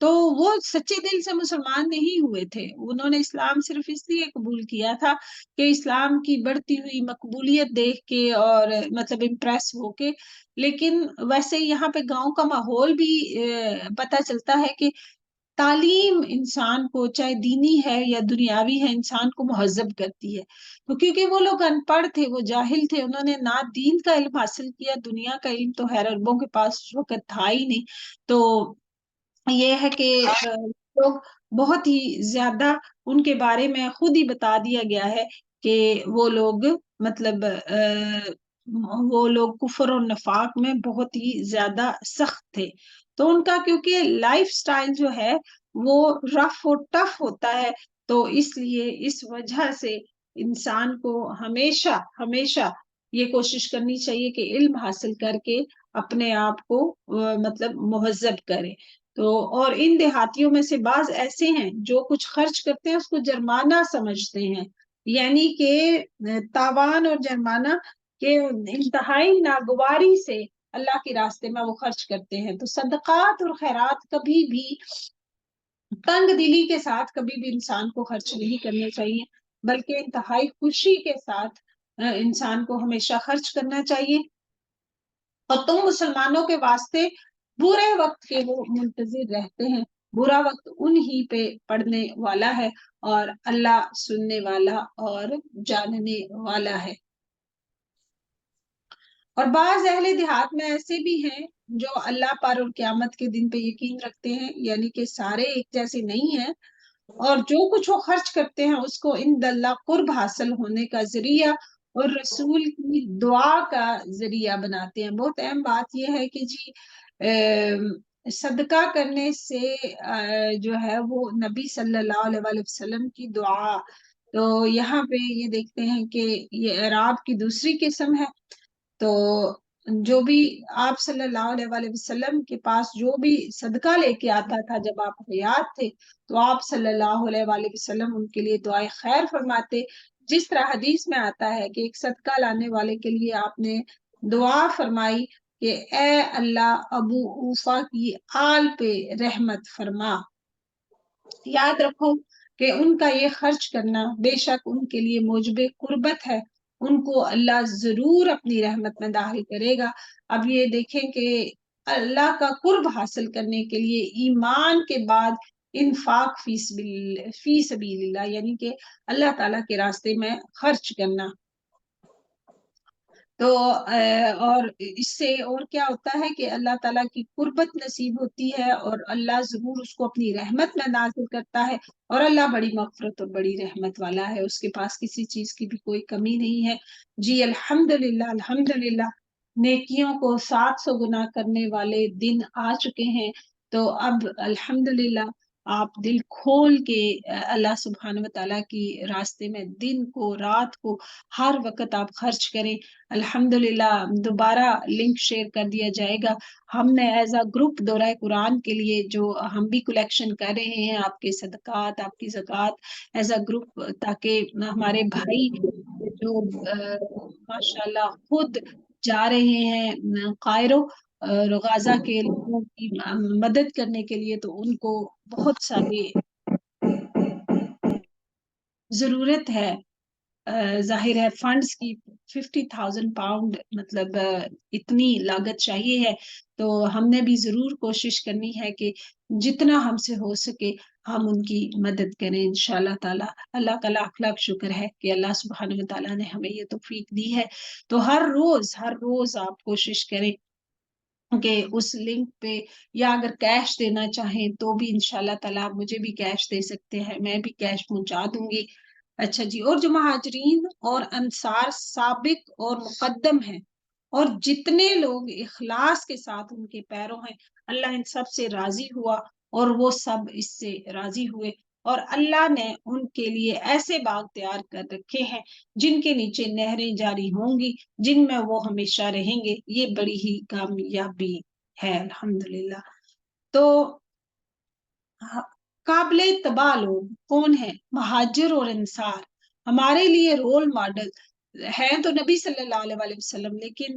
تو وہ سچے دل سے مسلمان نہیں ہوئے تھے. انہوں نے اسلام صرف اس لیے قبول کیا تھا کہ اسلام کی بڑھتی ہوئی مقبولیت دیکھ کے اور مطلب امپریس ہو کے. لیکن ویسے یہاں پہ گاؤں کا ماحول بھی پتہ چلتا ہے کہ تعلیم انسان کو، چاہے دینی ہے یا دنیاوی ہے، انسان کو مہذب کرتی ہے. تو کیونکہ وہ لوگ ان پڑھ تھے، وہ جاہل تھے، انہوں نے نہ دین کا علم حاصل کیا، دنیا کا علم تو خیر عربوں کے پاس اس وقت تھا ہی نہیں. تو یہ ہے کہ لوگ بہت ہی زیادہ ان کے بارے میں خود ہی بتا دیا گیا ہے کہ وہ لوگ مطلب وہ لوگ کفر اور نفاق میں بہت ہی زیادہ سخت تھے. تو ان کا کیونکہ لائف سٹائل جو ہے وہ رف اور ٹف ہوتا ہے، تو اس لیے اس وجہ سے انسان کو ہمیشہ ہمیشہ یہ کوشش کرنی چاہیے کہ علم حاصل کر کے اپنے آپ کو مطلب مہذب کرے. تو اور ان دیہاتیوں میں سے بعض ایسے ہیں جو کچھ خرچ کرتے ہیں اس کو جرمانہ سمجھتے ہیں، یعنی کہ تاوان اور جرمانہ کے انتہائی ناگواری سے اللہ کے راستے میں وہ خرچ کرتے ہیں. تو صدقات اور خیرات کبھی بھی تنگ دلی کے ساتھ کبھی بھی انسان کو خرچ نہیں کرنے چاہیے، بلکہ انتہائی خوشی کے ساتھ انسان کو ہمیشہ خرچ کرنا چاہیے. اور تم مسلمانوں کے واسطے برے وقت کے وہ منتظر رہتے ہیں، برا وقت انہی پہ پڑنے والا ہے، اور اللہ سننے والا اور جاننے والا ہے. اور بعض اہل دیہات میں ایسے بھی ہیں جو اللہ پر اور قیامت کے دن پہ یقین رکھتے ہیں، یعنی کہ سارے ایک جیسے نہیں ہیں، اور جو کچھ وہ خرچ کرتے ہیں اس کو عند اللہ قرب حاصل ہونے کا ذریعہ اور رسول کی دعا کا ذریعہ بناتے ہیں. بہت اہم بات یہ ہے کہ جی صدقہ کرنے سے جو ہے وہ نبی صلی اللہ علیہ وآلہ وسلم کی دعا. تو یہاں پہ یہ دیکھتے ہیں کہ یہ اعراب کی دوسری قسم ہے. تو جو بھی آپ صلی اللہ علیہ وآلہ وسلم کے پاس جو بھی صدقہ لے کے آتا تھا جب آپ حیات تھے، تو آپ صلی اللہ علیہ وآلہ وسلم ان کے لیے دعائے خیر فرماتے. جس طرح حدیث میں آتا ہے کہ ایک صدقہ لانے والے کے لیے آپ نے دعا فرمائی کہ اے اللہ ابو اوفا کی آل پہ رحمت فرما. یاد رکھو کہ ان کا یہ خرچ کرنا بے شک ان کے لیے موجب قربت ہے، ان کو اللہ ضرور اپنی رحمت میں داخل کرے گا. اب یہ دیکھیں کہ اللہ کا قرب حاصل کرنے کے لیے ایمان کے بعد انفاق فی سبیل اللہ، یعنی کہ اللہ تعالیٰ کے راستے میں خرچ کرنا. تو اور اس سے اور کیا ہوتا ہے کہ اللہ تعالیٰ کی قربت نصیب ہوتی ہے، اور اللہ ضرور اس کو اپنی رحمت میں نازل کرتا ہے. اور اللہ بڑی مغفرت اور بڑی رحمت والا ہے، اس کے پاس کسی چیز کی بھی کوئی کمی نہیں ہے. جی الحمدللہ الحمدللہ، نیکیوں کو 700 گنا کرنے والے دن آ چکے ہیں. تو اب الحمدللہ آپ دل کھول کے اللہ سبحانہ وتعالیٰ کی راستے میں دن کو رات کو ہر وقت آپ خرچ کریں. الحمدللہ دوبارہ لنک شیئر کر دیا جائے گا. ہم نے ایز اے گروپ دورہ قرآن کے لیے جو ہم بھی کلیکشن کر رہے ہیں، آپ کے صدقات، آپ کی زکوٰۃ ایز اے گروپ، تاکہ ہمارے بھائی جو ماشاءاللہ خود جا رہے ہیں قاہرہ اور غازہ کے لوگوں کی مدد کرنے کے لیے، تو ان کو بہت ساری ضرورت ہے. ظاہر ہے فنڈز کی 50,000 پاؤنڈ مطلب اتنی لاگت چاہیے ہے. تو ہم نے بھی ضرور کوشش کرنی ہے کہ جتنا ہم سے ہو سکے ہم ان کی مدد کریں انشاءاللہ تعالی. اللہ کا لاکھ لاکھ شکر ہے کہ اللہ سبحانہ وتعالیٰ نے ہمیں یہ توفیق دی ہے. تو ہر روز آپ کوشش کریں کہ اس لنک پہ، یا اگر کیش دینا چاہیں تو بھی انشاءاللہ تعالیٰ مجھے بھی کیش دے سکتے ہیں، میں بھی کیش پہنچا دوں گی. اچھا جی، اور جو مہاجرین اور انصار سابق اور مقدم ہیں، اور جتنے لوگ اخلاص کے ساتھ ان کے پیروں ہیں، اللہ ان سب سے راضی ہوا اور وہ سب اس سے راضی ہوئے. اور اللہ نے ان کے لیے ایسے باغ تیار کر رکھے ہیں جن کے نیچے نہریں جاری ہوں گی، جن میں وہ ہمیشہ رہیں گے. یہ بڑی ہی کامیابی ہے الحمدللہ. تو قابل اتباع لوگ کون ہیں؟ مہاجر اور انصار ہمارے لیے رول ماڈل ہیں تو نبی صلی اللہ علیہ وسلم، لیکن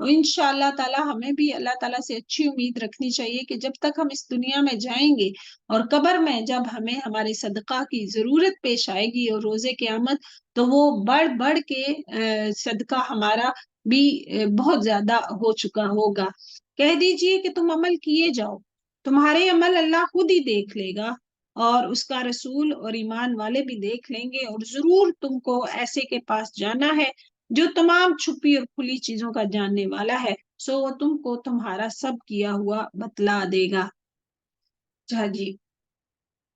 تو انشاءاللہ تعالی ہمیں بھی اللہ تعالیٰ سے اچھی امید رکھنی چاہیے کہ جب تک ہم اس دنیا میں جائیں گے اور قبر میں جب ہمیں ہمارے صدقہ کی ضرورت پیش آئے گی اور روزے قیامت، تو وہ بڑھ بڑھ کے صدقہ ہمارا بھی بہت زیادہ ہو چکا ہوگا۔ کہہ دیجئے کہ تم عمل کیے جاؤ، تمہارے عمل اللہ خود ہی دیکھ لے گا، اور اس کا رسول اور ایمان والے بھی دیکھ لیں گے، اور ضرور تم کو ایسے کے پاس جانا ہے جو تمام چھپی اور کھلی چیزوں کا جاننے والا ہے، سو وہ تم کو تمہارا سب کیا ہوا بتلا دے گا۔ اچھا جی،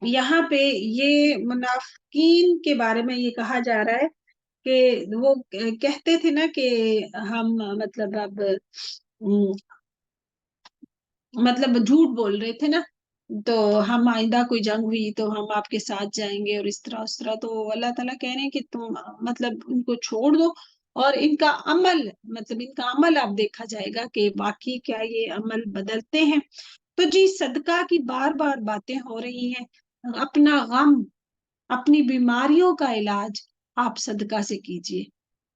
یہاں پہ یہ منافقین کے بارے میں یہ کہا جا رہا ہے کہ وہ کہتے تھے نا کہ ہم مطلب جھوٹ بول رہے تھے نا، تو ہم آئندہ کوئی جنگ ہوئی تو ہم آپ کے ساتھ جائیں گے اور اس طرح، تو اللہ تعالیٰ کہہ رہے ہیں کہ تم مطلب ان کو چھوڑ دو، اور ان کا عمل آپ دیکھا جائے گا کہ واقعی کیا یہ عمل بدلتے ہیں۔ تو جی، صدقہ کی بار بار باتیں ہو رہی ہیں، اپنا غم، اپنی بیماریوں کا علاج آپ صدقہ سے کیجئے،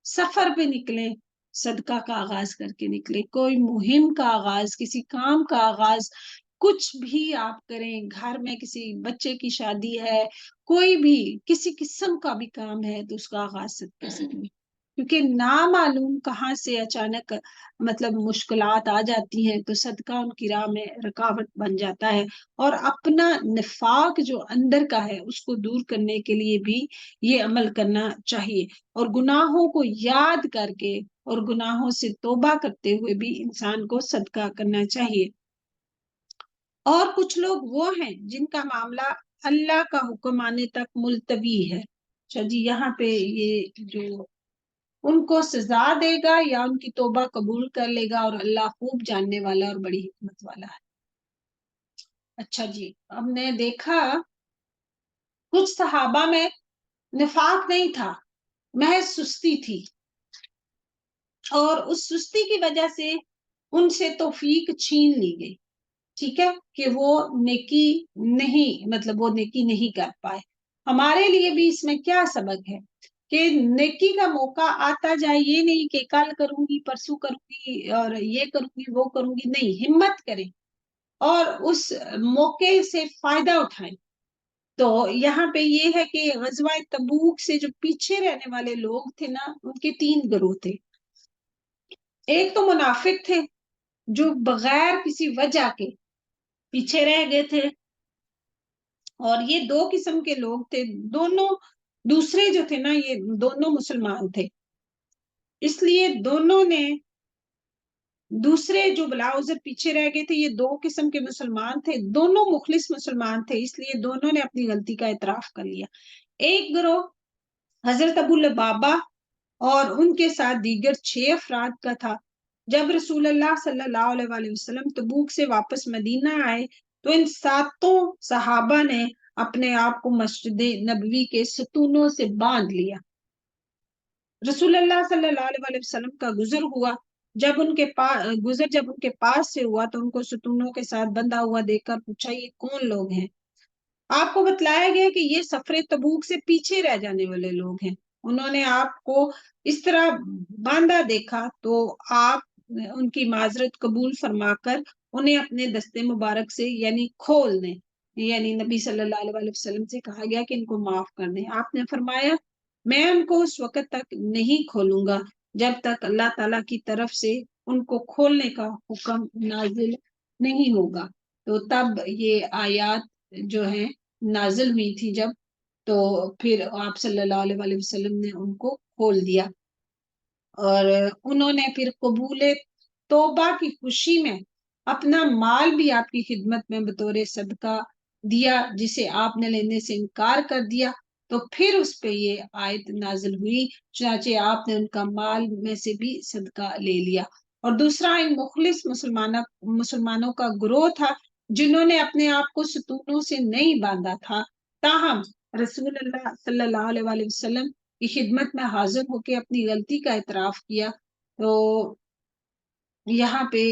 سفر پہ نکلیں، صدقہ کا آغاز کر کے نکلے، کوئی مہم کا آغاز، کسی کام کا آغاز، کچھ بھی آپ کریں، گھر میں کسی بچے کی شادی ہے، کوئی بھی کسی قسم کا بھی کام ہے تو اس کا آغاز صدقے سے کریں، کیونکہ نامعلوم کہاں سے اچانک مشکلات آ جاتی ہیں، تو صدقہ ان کی راہ میں رکاوٹ بن جاتا ہے، اور اپنا نفاق جو اندر کا ہے اس کو دور کرنے کے لیے بھی یہ عمل کرنا چاہیے، اور گناہوں کو یاد کر کے اور گناہوں سے توبہ کرتے ہوئے بھی انسان کو صدقہ کرنا چاہیے۔ اور کچھ لوگ وہ ہیں جن کا معاملہ اللہ کا حکم آنے تک ملتوی ہے، اچھا جی، یہاں پہ یہ جو ان کو سزا دے گا یا ان کی توبہ قبول کر لے گا، اور اللہ خوب جاننے والا اور بڑی حکمت والا ہے۔ اچھا جی، ہم نے دیکھا کچھ صحابہ میں نفاق نہیں تھا، محض سستی تھی، اور اس سستی کی وجہ سے ان سے توفیق چھین لی گئی، ٹھیک ہے، کہ وہ نیکی نہیں کر پائے۔ ہمارے لیے بھی اس میں کیا سبق ہے کہ نیکی کا موقع آتا جائے، یہ نہیں کہ کل کروں گی، پرسوں کروں گی، اور یہ کروں گی، وہ کروں گی، نہیں، ہمت کریں اور اس موقع سے فائدہ اٹھائیں۔ تو یہاں پہ یہ ہے کہ غزوہ تبوک سے جو پیچھے رہنے والے لوگ تھے نا، ان کے 3 گروہ تھے۔ ایک تو منافق تھے جو بغیر کسی وجہ کے پیچھے رہ گئے تھے، اور یہ 2 قسم کے لوگ تھے، دونوں دوسرے جو تھے نا، یہ دونوں مسلمان تھے، اس لیے دونوں نے دوسرے جو بلا عذر پیچھے رہ گئے تھے، یہ 2 قسم کے مسلمان تھے، دونوں مخلص مسلمان تھے، اس لیے دونوں نے اپنی غلطی کا اعتراف کر لیا۔ ایک گروہ حضرت ابو لبابہ اور ان کے ساتھ دیگر 6 افراد کا تھا۔ جب رسول اللہ صلی اللہ علیہ وسلم تبوک سے واپس مدینہ آئے تو ان 7 صحابہ نے اپنے آپ کو مسجد نبوی کے ستونوں سے باندھ لیا۔ رسول اللہ صلی اللہ علیہ وسلم کا گزر ہوا، جب ان کے پاس سے ہوا تو ان کو ستونوں کے ساتھ بندھا ہوا دیکھ کر پوچھا، یہ کون لوگ ہیں؟ آپ کو بتلایا گیا کہ یہ سفر تبوک سے پیچھے رہ جانے والے لوگ ہیں۔ انہوں نے آپ کو اس طرح باندھا دیکھا تو آپ ان کی معذرت قبول فرما کر انہیں اپنے دستے مبارک سے یعنی کھول دیں، یعنی نبی صلی اللہ علیہ وسلم سے کہا گیا کہ ان کو معاف کر دیں۔ آپ نے فرمایا، میں ان کو اس وقت تک نہیں کھولوں گا جب تک اللہ تعالیٰ کی طرف سے ان کو کھولنے کا حکم نازل نہیں ہوگا۔ تو تب یہ آیات جو ہیں نازل ہوئی تھی جب، تو پھر آپ صلی اللہ علیہ وسلم نے ان کو کھول دیا، اور انہوں نے پھر قبول توبہ کی خوشی میں اپنا مال بھی آپ کی خدمت میں بطور صدقہ دیا، جسے آپ نے لینے سے انکار کر دیا، تو پھر اس پہ یہ آیت نازل ہوئی، چنانچہ آپ نے ان کا مال میں سے بھی صدقہ لے لیا۔ اور دوسرا ان مخلص مسلمانوں کا گروہ تھا جنہوں نے اپنے آپ کو ستونوں سے نہیں باندھا تھا، تاہم رسول اللہ صلی اللہ علیہ وسلم کی خدمت میں حاضر ہو کے اپنی غلطی کا اعتراف کیا۔ تو یہاں پہ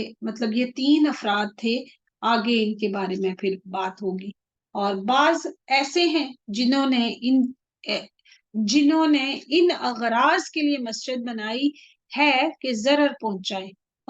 یہ 3 افراد تھے، آگے ان کے بارے میں پھر بات ہوگی۔ اور بعض ایسے ہیں جنہوں نے ان اغراض کے لیے مسجد بنائی ہے کہ ضرر پہنچائے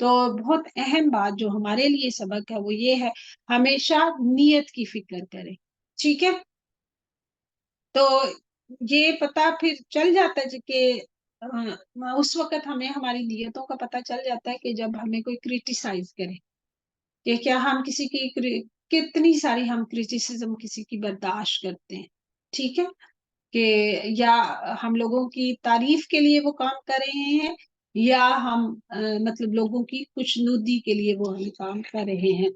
تو بہت اہم بات جو ہمارے لیے سبق ہے وہ یہ ہے، ہمیشہ نیت کی فکر کریں، ٹھیک ہے؟ تو یہ پتا پھر چل جاتا ہے کہ اس وقت ہمیں ہماری نیتوں کا پتا چل جاتا ہے کہ جب ہمیں کوئی کرٹیسائز کرے کہ کیا ہم کسی کی کتنی ساری ہم کرٹیسزم کسی کی برداشت کرتے ہیں، ٹھیک ہے؟ کہ یا ہم لوگوں کی تعریف کے لیے وہ کام کر رہے ہیں، یا ہم مطلب لوگوں کی خوشنودی کے لیے وہ ہم کام کر رہے ہیں۔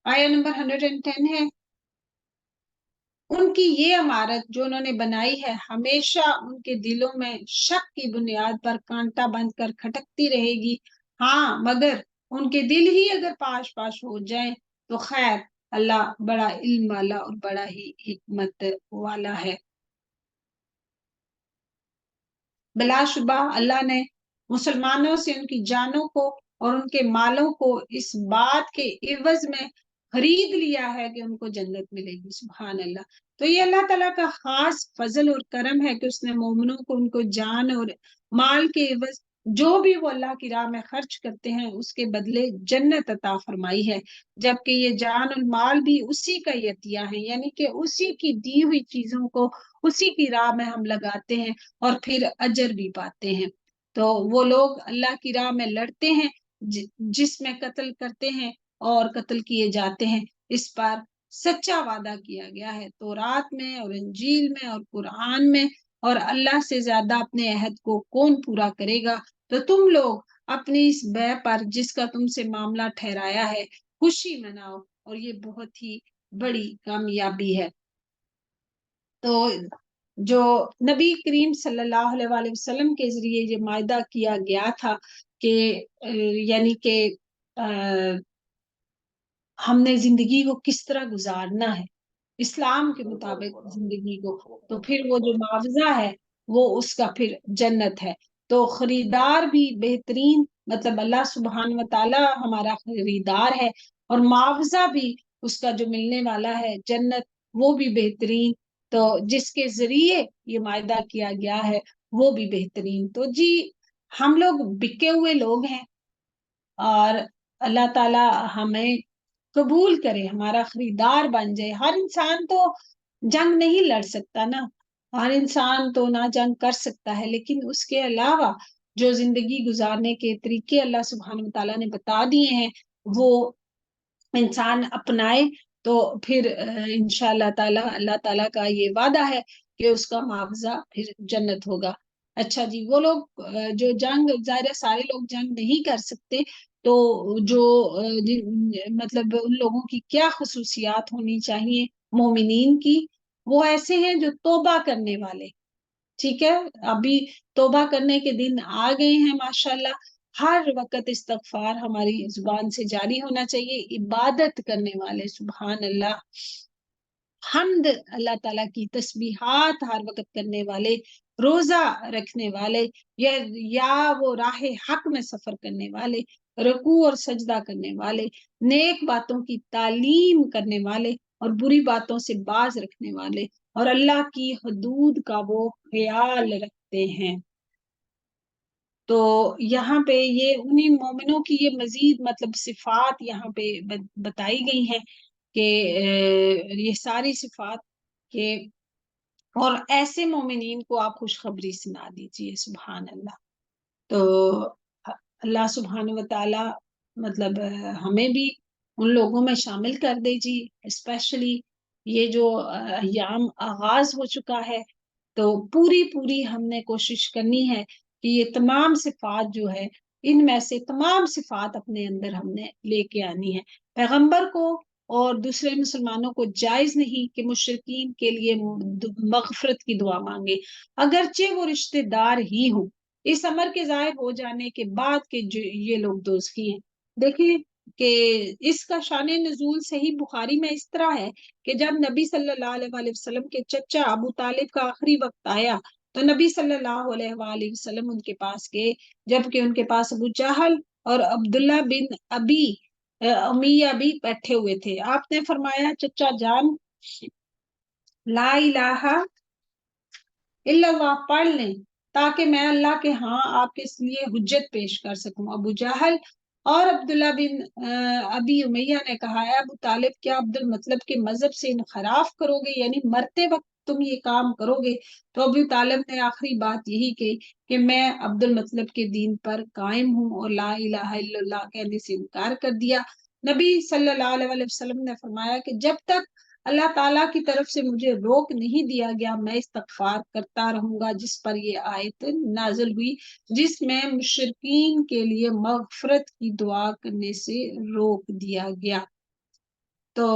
آیا نمبر 110 ہے، ان کی یہ عمارت جو انہوں نے بنائی ہے ہمیشہ ان کے دلوں میں شک کی بنیاد پر کانٹا بند کر کھٹکتی رہے گی، ہاں مگر ان کے دل ہی اگر پاش پاش ہو جائیں تو خیر، اللہ بڑا علم والا اور بڑا ہی حکمت والا ہے۔ بلا شبہ اللہ نے مسلمانوں سے ان کی جانوں کو اور ان کے مالوں کو اس بات کے عوض میں خرید لیا ہے کہ ان کو جنت ملے گی، سبحان اللہ۔ تو یہ اللہ تعالیٰ کا خاص فضل اور کرم ہے کہ اس نے مومنوں کو ان کو جان اور مال کے عوض جو بھی وہ اللہ کی راہ میں خرچ کرتے ہیں اس کے بدلے جنت عطا فرمائی ہے، جبکہ یہ جان اور مال بھی اسی کا ہی عطیہ ہے، یعنی کہ اسی کی دی ہوئی چیزوں کو اسی کی راہ میں ہم لگاتے ہیں اور پھر اجر بھی پاتے ہیں۔ تو وہ لوگ اللہ کی راہ میں لڑتے ہیں، جس میں قتل کرتے ہیں اور قتل کیے جاتے ہیں، اس پر سچا وعدہ کیا گیا ہے تورات میں اور انجیل میں اور قرآن میں، اور اللہ سے زیادہ اپنے عہد کو کون پورا کرے گا؟ تو تم لوگ اپنی اس بے پر جس کا تم سے معاملہ ٹھہرایا ہے خوشی مناؤ، اور یہ بہت ہی بڑی کامیابی ہے۔ تو جو نبی کریم صلی اللہ علیہ وسلم کے ذریعے یہ معاہدہ کیا گیا تھا کہ یعنی کہ ہم نے زندگی کو کس طرح گزارنا ہے اسلام کے مطابق زندگی کو، تو پھر وہ جو معاوضہ ہے وہ اس کا پھر جنت ہے۔ تو خریدار بھی بہترین، مطلب اللہ سبحانہ و تعالی ہمارا خریدار ہے، اور معاوضہ بھی اس کا جو ملنے والا ہے جنت، وہ بھی بہترین۔ تو جس کے ذریعے یہ معاہدہ کیا گیا ہے وہ بھی بہترین۔ تو جی ہم لوگ بکے ہوئے لوگ ہیں، اور اللہ تعالی ہمیں قبول کرے، ہمارا خریدار بن جائے۔ ہر انسان تو جنگ نہیں لڑ سکتا نا، ہر انسان تو نہ جنگ کر سکتا ہے، لیکن اس کے علاوہ جو زندگی گزارنے کے طریقے اللہ سبحانہ و تعالیٰ نے بتا دیے ہیں وہ انسان اپنائے تو پھر انشاءاللہ تعالیٰ اللہ تعالیٰ کا یہ وعدہ ہے کہ اس کا معاوضہ پھر جنت ہوگا۔ اچھا جی، وہ لوگ جو جنگ، ظاہر سارے لوگ جنگ نہیں کر سکتے، تو جو مطلب ان لوگوں کی کیا خصوصیات ہونی چاہیے مومنین کی، وہ ایسے ہیں جو توبہ کرنے والے، ٹھیک ہے؟ ابھی توبہ کرنے کے دن آ گئے ہیں ماشاءاللہ، ہر وقت استغفار ہماری زبان سے جاری ہونا چاہیے، عبادت کرنے والے، سبحان اللہ، حمد اللہ تعالیٰ کی، تسبیحات ہر وقت کرنے والے، روزہ رکھنے والے، یا وہ راہ حق میں سفر کرنے والے، رکوع اور سجدہ کرنے والے، نیک باتوں کی تعلیم کرنے والے اور بری باتوں سے باز رکھنے والے، اور اللہ کی حدود کا وہ خیال رکھتے ہیں۔ تو یہاں پہ یہ انہی مومنوں کی یہ مزید مطلب صفات یہاں پہ بتائی گئی ہیں کہ یہ ساری صفات کہ، اور ایسے مومنین کو آپ خوشخبری سنا دیجئے، سبحان اللہ۔ تو اللہ سبحانہ و تعالی مطلب ہمیں بھی ان لوگوں میں شامل کر دیجیے، اسپیشلی یہ جو ایام آغاز ہو چکا ہے، تو پوری ہم نے کوشش کرنی ہے کہ یہ تمام صفات جو ہے، ان میں سے تمام صفات اپنے اندر ہم نے لے کے آنی ہے۔ پیغمبر کو اور دوسرے مسلمانوں کو جائز نہیں کہ مشرکین کے لیے مغفرت کی دعا مانگے، اگرچہ وہ رشتہ دار ہی ہوں، اس امر کے ظاہر ہو جانے کے بعد کہ یہ لوگ دوزخی ہیں۔ دیکھیں کہ اس کا شان نزول صحیح بخاری میں اس طرح ہے کہ جب نبی صلی اللہ علیہ وسلم کے چچا ابو طالب کا آخری وقت آیا تو نبی صلی اللہ علیہ وآلہ وسلم ان کے پاس گئے، جبکہ ان کے پاس ابو جہل اور عبداللہ بن ابی امیہ بھی بیٹھے ہوئے تھے۔ آپ نے فرمایا چچا جان لا الہ الا اللہ پڑھ لیں تاکہ میں اللہ کے ہاں آپ کے لیے حجت پیش کر سکوں۔ ابو جہل اور عبداللہ بن ابی امیہ نے کہا ہے ابو طالب کیا عبد المطلب کے مذہب سے انحراف کرو گے، یعنی مرتے وقت تم یہ کام کرو گے؟ تو ابو طالب نے آخری بات یہی کہی کہ میں عبد المطلب کے دین پر قائم ہوں اور لا الہ الا اللہ کہنے سے انکار کر دیا۔ نبی صلی اللہ علیہ وسلم نے فرمایا کہ جب تک اللہ تعالیٰ کی طرف سے مجھے روک نہیں دیا گیا میں استغفار کرتا رہوں گا، جس پر یہ آیت نازل ہوئی جس میں مشرکین کے لیے مغفرت کی دعا کرنے سے روک دیا گیا۔ تو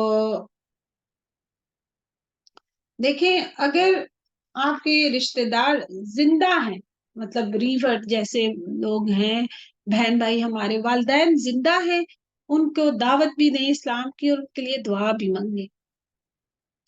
دیکھیں اگر آپ کے رشتہ دار زندہ ہیں، مطلب ریورٹ جیسے لوگ ہیں، بہن بھائی ہمارے والدین زندہ ہیں، ان کو دعوت بھی دیں اسلام کی اور ان کے لیے دعا بھی مانگیں،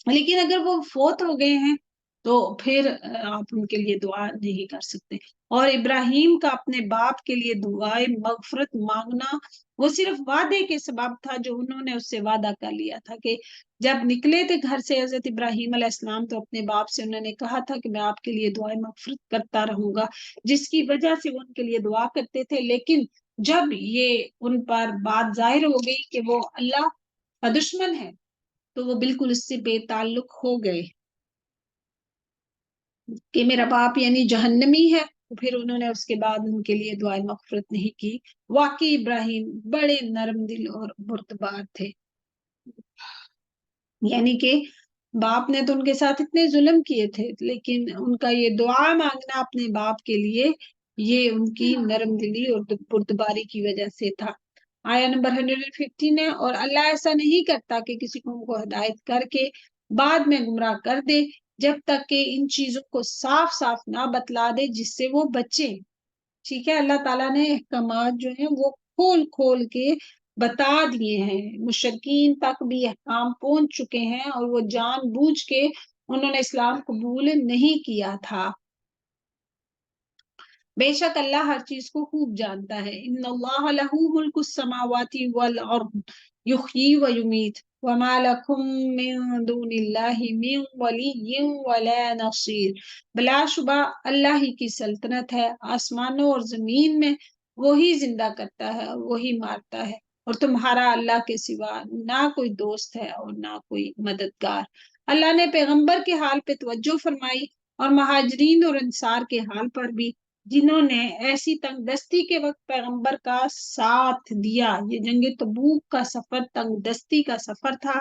لیکن اگر وہ فوت ہو گئے ہیں تو پھر آپ ان کے لیے دعا نہیں کر سکتے۔ اور ابراہیم کا اپنے باپ کے لیے دعائے مغفرت مانگنا وہ صرف وعدے کے سبب تھا جو انہوں نے اس سے وعدہ کر لیا تھا کہ جب نکلے تھے گھر سے حضرت ابراہیم علیہ السلام تو اپنے باپ سے انہوں نے کہا تھا کہ میں آپ کے لیے دعائے مغفرت کرتا رہوں گا، جس کی وجہ سے وہ ان کے لیے دعا کرتے تھے۔ لیکن جب یہ ان پر بات ظاہر ہو گئی کہ وہ اللہ کا دشمن ہے تو وہ بالکل اس سے بے تعلق ہو گئے کہ میرا باپ یعنی جہنمی ہے، پھر انہوں نے اس کے بعد ان کے لیے دعائے مغفرت نہیں کی۔ واقعی ابراہیم بڑے نرم دل اور بردبار تھے، یعنی کہ باپ نے تو ان کے ساتھ اتنے ظلم کیے تھے لیکن ان کا یہ دعا مانگنا اپنے باپ کے لیے یہ ان کی نرم دلی اور بردباری کی وجہ سے تھا۔ آیا نمبر 115 ہے، اور اللہ ایسا نہیں کرتا کہ کسی قوم کو ہدایت کر کے بعد میں گمراہ کر دے جب تک کہ ان چیزوں کو صاف صاف نہ بتلا دے جس سے وہ بچے۔ ٹھیک ہے، اللہ تعالیٰ نے احکامات جو ہیں وہ کھول کھول کے بتا دیے ہیں، مشرکین تک بھی احکام پہنچ چکے ہیں اور وہ جان بوجھ کے انہوں نے اسلام قبول نہیں کیا تھا۔ بے شک اللہ ہر چیز کو خوب جانتا ہے۔ ان اللہ لہ ملک السماوات والارض یحیی و یمیت وما لکم من دون اللہ من ولی ولا نصیر۔ بلا شبہ اللہ ہی کی سلطنت ہے، آسمانوں اور زمین میں وہی زندہ کرتا ہے اور وہی مارتا ہے، اور تمہارا اللہ کے سوا نہ کوئی دوست ہے اور نہ کوئی مددگار۔ اللہ نے پیغمبر کے حال پہ توجہ فرمائی اور مہاجرین اور انصار کے حال پر بھی، جنہوں نے ایسی تنگ دستی کے وقت پیغمبر کا ساتھ دیا۔ یہ جنگ تبوک کا سفر تنگ دستی کا سفر تھا،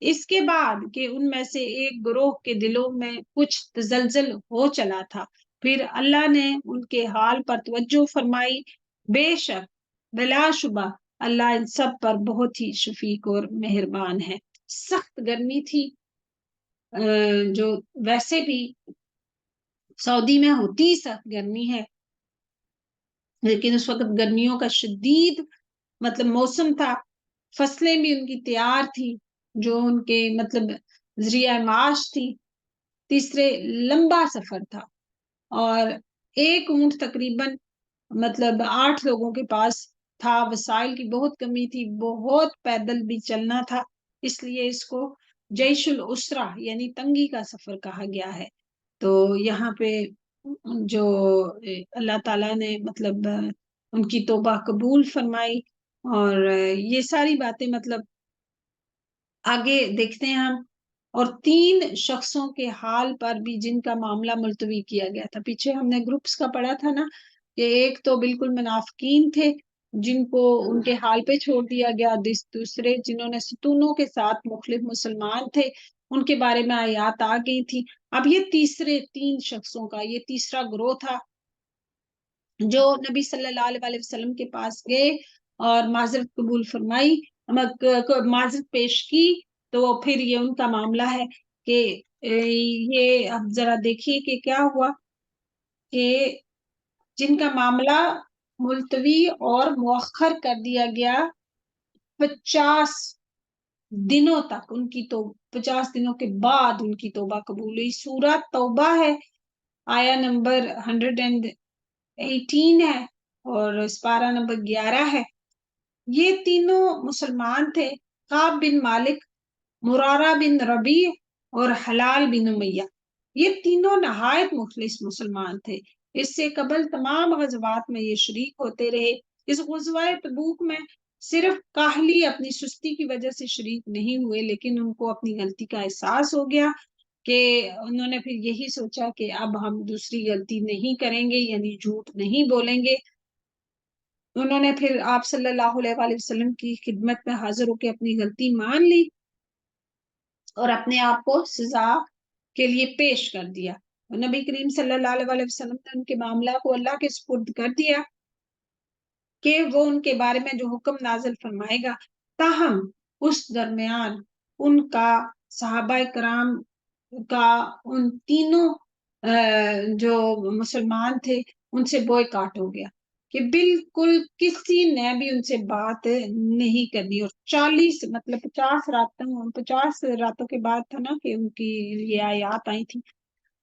اس کے بعد کہ ان میں سے ایک گروہ کے دلوں میں کچھ تزلزل ہو چلا تھا، پھر اللہ نے ان کے حال پر توجہ فرمائی۔ بے شک بلا شبہ اللہ ان سب پر بہت ہی شفیق اور مہربان ہے۔ سخت گرمی تھی، جو ویسے بھی سعودی میں ہوتی سخت گرمی ہے، لیکن اس وقت گرمیوں کا شدید مطلب موسم تھا، فصلیں بھی ان کی تیار تھی جو ان کے مطلب ذریعہ معاش تھی۔ تیسرے لمبا سفر تھا اور ایک اونٹ تقریباً مطلب 8 لوگوں کے پاس تھا، وسائل کی بہت کمی تھی، بہت پیدل بھی چلنا تھا، اس لیے اس کو جیش الاسرہ یعنی تنگی کا سفر کہا گیا ہے۔ تو یہاں پہ جو اللہ تعالیٰ نے مطلب ان کی توبہ قبول فرمائی، اور یہ ساری باتیں مطلب آگے دیکھتے ہیں ہم۔ اور 3 شخصوں کے حال پر بھی جن کا معاملہ ملتوی کیا گیا تھا، پیچھے ہم نے گروپس کا پڑھا تھا نا، کہ ایک تو بالکل منافقین تھے جن کو ان کے حال پہ چھوڑ دیا گیا، دوسرے جنہوں نے ستونوں کے ساتھ مخلف مسلمان تھے ان کے بارے میں آیات آ گئی تھی۔ اب یہ تیسرے 3 شخصوں کا یہ تیسرا گروہ تھا جو نبی صلی اللہ علیہ وسلم کے پاس گئے اور معذرت قبول فرمائی، معذرت پیش کی، تو پھر یہ ان کا معاملہ ہے کہ یہ اب ذرا دیکھیے کہ کیا ہوا کہ جن کا معاملہ ملتوی اور مؤخر کر دیا گیا 50 دنوں تک، ان کی تو 50 دنوں کے بعد ان کی توبہ قبول ہوئی۔ سورۃ توبہ ہے، آیا نمبر 118 ہے اور سپارہ نمبر 11 ہے۔ یہ تینوں مسلمان تھے، کعب بن مالک، مرارہ بن ربیع اور حلال بن امیہ۔ یہ تینوں نہایت مخلص مسلمان تھے، اس سے قبل تمام غزوات میں یہ شریک ہوتے رہے، اس غزوہ تبوک میں صرف کاہلی اپنی سستی کی وجہ سے شریک نہیں ہوئے، لیکن ان کو اپنی غلطی کا احساس ہو گیا کہ انہوں نے پھر یہی سوچا کہ اب ہم دوسری غلطی نہیں کریں گے، یعنی جھوٹ نہیں بولیں گے۔ انہوں نے پھر آپ صلی اللہ علیہ وآلہ وسلم کی خدمت میں حاضر ہو کے اپنی غلطی مان لی اور اپنے آپ کو سزا کے لیے پیش کر دیا۔ نبی کریم صلی اللہ علیہ وآلہ وسلم نے ان کے معاملہ کو اللہ کے سپرد کر دیا کہ وہ ان کے بارے میں جو حکم نازل فرمائے گا۔ تاہم اس درمیان ان کا صحابہ کرام کا ان تینوں جو مسلمان تھے ان سے بوائکاٹ ہو گیا کہ بالکل کسی نے بھی ان سے بات نہیں کرنی، اور 40 مطلب 50 راتوں کے بعد تھا نا کہ ان کی یہ آیات آئی تھی،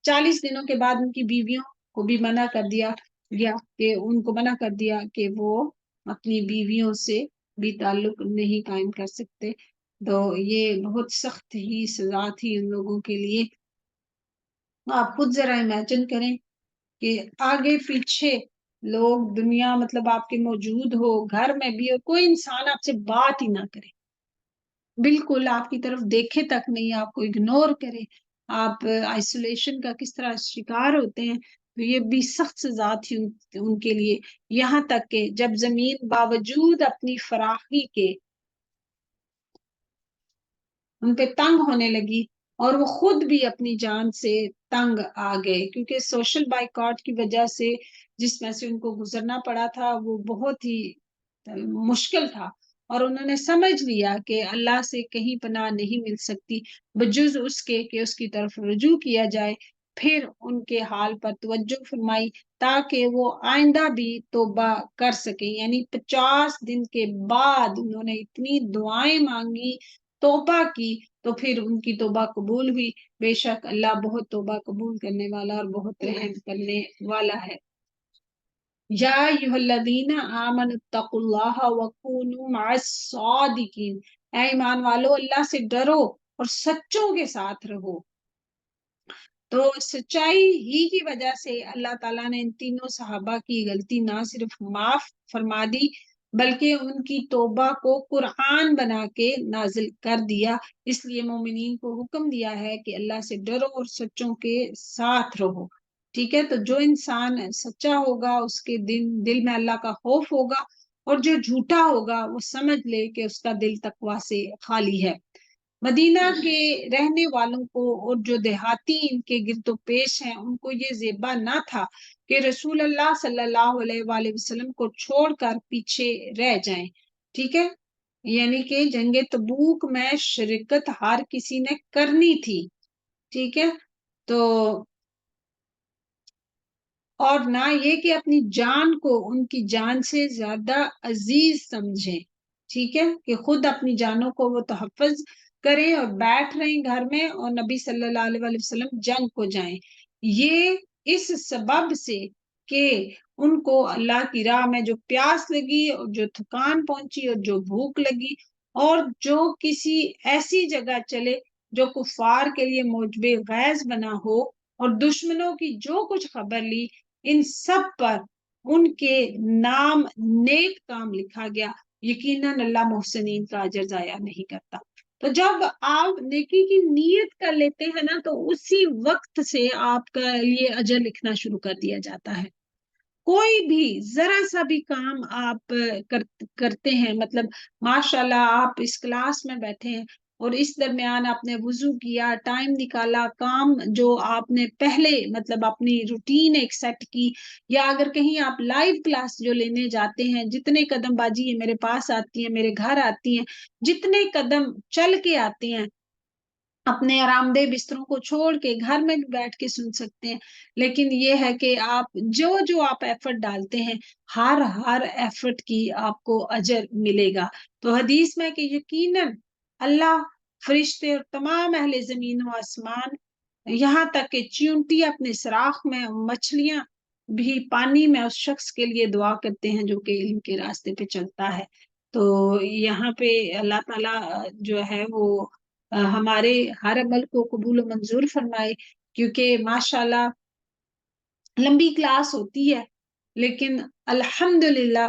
40 دنوں کے بعد ان کی بیویوں کو بھی منع کر دیا گیا کہ ان کو منع کر دیا کہ وہ اپنی بیویوں سے بھی تعلق نہیں قائم کر سکتے۔ تو یہ بہت سخت ہی سزا تھی ان لوگوں کے لیے۔ آپ خود ذرا امیجن کریں کہ آگے پیچھے لوگ دنیا مطلب آپ کے موجود ہو، گھر میں بھی ہو، کوئی انسان آپ سے بات ہی نہ کرے، بالکل آپ کی طرف دیکھے تک نہیں، آپ کو اگنور کرے، آپ آئسولیشن کا کس طرح شکار ہوتے ہیں۔ تو یہ بھی سخت سزا تھی ان کے لیے، یہاں تک کہ جب زمین باوجود اپنی فراخی کے ان پہ تنگ ہونے لگی اور وہ خود بھی اپنی جان سے تنگ آ گئے، کیونکہ سوشل بائیکاٹ کی وجہ سے جس میں سے ان کو گزرنا پڑا تھا وہ بہت ہی مشکل تھا، اور انہوں نے سمجھ لیا کہ اللہ سے کہیں پناہ نہیں مل سکتی بجز اس کے کہ اس کی طرف رجوع کیا جائے۔ پھر ان کے حال پر توجہ فرمائی تاکہ وہ آئندہ بھی توبہ کر سکیں، یعنی 50 دن کے بعد انہوں نے اتنی دعائیں مانگی، توبہ کی، تو پھر ان کی توبہ قبول ہوئی۔ بے شک اللہ بہت توبہ قبول کرنے والا اور بہت رحم کرنے والا ہے۔ یا ایھا الذین آمنوا اتقوا اللہ وکونوا مع الصادقین، اے ایمان والو اللہ سے ڈرو اور سچوں کے ساتھ رہو۔ تو سچائی ہی کی وجہ سے اللہ تعالیٰ نے ان تینوں صحابہ کی غلطی نہ صرف معاف فرما دی بلکہ ان کی توبہ کو قرآن بنا کے نازل کر دیا۔ اس لیے مومنین کو حکم دیا ہے کہ اللہ سے ڈرو اور سچوں کے ساتھ رہو، ٹھیک ہے۔ تو جو انسان سچا ہوگا اس کے دل میں اللہ کا خوف ہوگا، اور جو جھوٹا ہوگا وہ سمجھ لے کہ اس کا دل تقوی سے خالی ہے۔ مدینہ کے رہنے والوں کو اور جو دیہاتی ان کے گرد و پیش ہیں ان کو یہ زیبا نہ تھا کہ رسول اللہ صلی اللہ علیہ وآلہ وسلم کو چھوڑ کر پیچھے رہ جائیں، ٹھیک ہے۔ یعنی کہ جنگ تبوک میں شرکت ہر کسی نے کرنی تھی، ٹھیک ہے۔ تو اور نہ یہ کہ اپنی جان کو ان کی جان سے زیادہ عزیز سمجھیں، ٹھیک ہے، کہ خود اپنی جانوں کو وہ تحفظ کریں اور بیٹھ رہیں گھر میں اور نبی صلی اللہ علیہ وآلہ وسلم جنگ کو جائیں، یہ اس سبب سے کہ ان کو اللہ کی راہ میں جو پیاس لگی اور جو تھکان پہنچی اور جو بھوک لگی، اور جو کسی ایسی جگہ چلے جو کفار کے لیے موجب غیظ بنا ہو، اور دشمنوں کی جو کچھ خبر لی، ان سب پر ان کے نام نیک کام لکھا گیا، یقیناً اللہ محسنین کا اجر ضائع نہیں کرتا۔ تو جب آپ نیکی کی نیت کر لیتے ہیں نا تو اسی وقت سے آپ کا لیے اجر لکھنا شروع کر دیا جاتا ہے۔ کوئی بھی ذرا سا بھی کام آپ کرتے ہیں، مطلب ماشاءاللہ آپ اس کلاس میں بیٹھے ہیں اور اس درمیان آپ نے وضو کیا، ٹائم نکالا، کام جو آپ نے پہلے مطلب اپنی روٹین ایک سیٹ کی، یا اگر کہیں آپ لائیو کلاس جو لینے جاتے ہیں، جتنے قدم باجی میرے پاس آتی ہیں، میرے گھر آتی ہیں، جتنے قدم چل کے آتے ہیں، اپنے آرام دہ بستروں کو چھوڑ کے گھر میں بھی بیٹھ کے سن سکتے ہیں، لیکن یہ ہے کہ آپ جو آپ ایفرٹ ڈالتے ہیں ہر ایفرٹ کی آپ کو اجر ملے گا۔ تو حدیث میں کہ یقیناً اللہ، فرشتے اور تمام اہل زمین و آسمان، یہاں تک کہ چیونٹی اپنے سراخ میں، مچھلیاں بھی پانی میں اس شخص کے لیے دعا کرتے ہیں جو کہ علم کے راستے پہ چلتا ہے۔ تو یہاں پہ اللہ تعالیٰ جو ہے وہ ہمارے ہر عمل کو قبول و منظور فرمائے، کیونکہ ماشاءاللہ لمبی کلاس ہوتی ہے لیکن الحمدللہ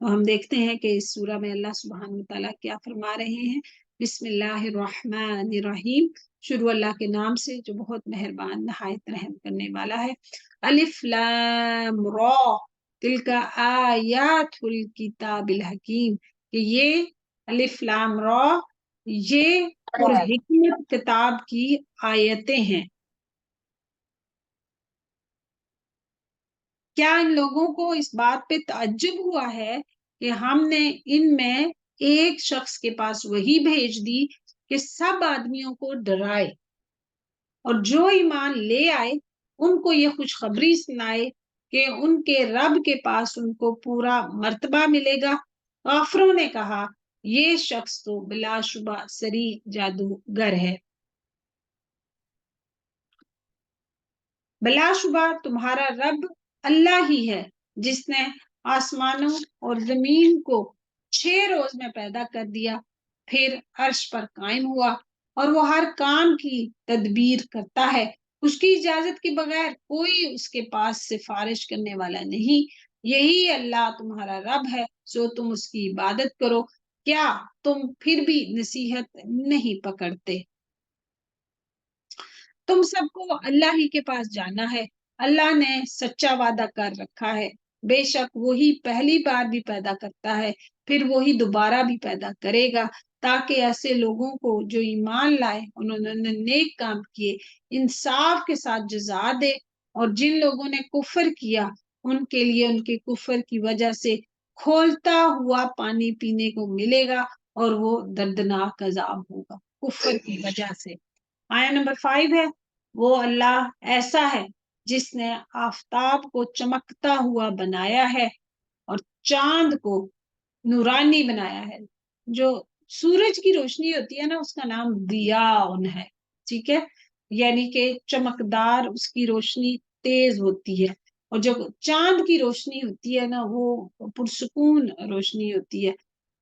ہم دیکھتے ہیں کہ اس سورہ میں اللہ سبحانہ وتعالیٰ کیا فرما رہے ہیں. بسم اللہ الرحمن الرحیم. شروع اللہ کے نام سے جو بہت مہربان نہایت رحم کرنے والا ہے. الف لام را تلک آیات الکتاب الحکیم. کہ یہ الف لام را یہ پرحکمت کتاب کی آیتیں ہیں. کیا ان لوگوں کو اس بات پہ تعجب ہوا ہے کہ ہم نے ان میں ایک شخص کے پاس وحی بھیج دی کہ سب آدمیوں کو ڈرائے اور جو ایمان لے آئے ان کو یہ خوشخبری سنائے کہ ان کے رب کے پاس ان کو پورا مرتبہ ملے گا. کافروں نے کہا یہ شخص تو بلا شبہ سری جادوگر ہے. بلا شبہ تمہارا رب اللہ ہی ہے جس نے آسمانوں اور زمین کو 6 روز میں پیدا کر دیا، پھر عرش پر قائم ہوا اور وہ ہر کام کی تدبیر کرتا ہے. اس کی اجازت کے بغیر کوئی اس کے پاس سفارش کرنے والا نہیں. یہی اللہ تمہارا رب ہے، سو تم اس کی عبادت کرو. کیا تم پھر بھی نصیحت نہیں پکڑتے؟ تم سب کو اللہ ہی کے پاس جانا ہے. اللہ نے سچا وعدہ کر رکھا ہے. بے شک وہی پہلی بار بھی پیدا کرتا ہے، پھر وہی دوبارہ بھی پیدا کرے گا، تاکہ ایسے لوگوں کو جو ایمان لائے انہوں نے نیک کام کیے انصاف کے ساتھ جزا دے، اور جن لوگوں نے کفر کیا ان کے لیے ان کے کفر کی وجہ سے کھولتا ہوا پانی پینے کو ملے گا اور وہ دردناک عذاب ہوگا کفر کی وجہ سے. آیا نمبر 5 ہے. وہ اللہ ایسا ہے جس نے آفتاب کو چمکتا ہوا بنایا ہے اور چاند کو نورانی بنایا ہے. جو سورج کی روشنی ہوتی ہے نا اس کا نام ضیاء ہے. ٹھیک ہے، یعنی کہ چمکدار اس کی روشنی تیز ہوتی ہے، اور جو چاند کی روشنی ہوتی ہے نا وہ پرسکون روشنی ہوتی ہے،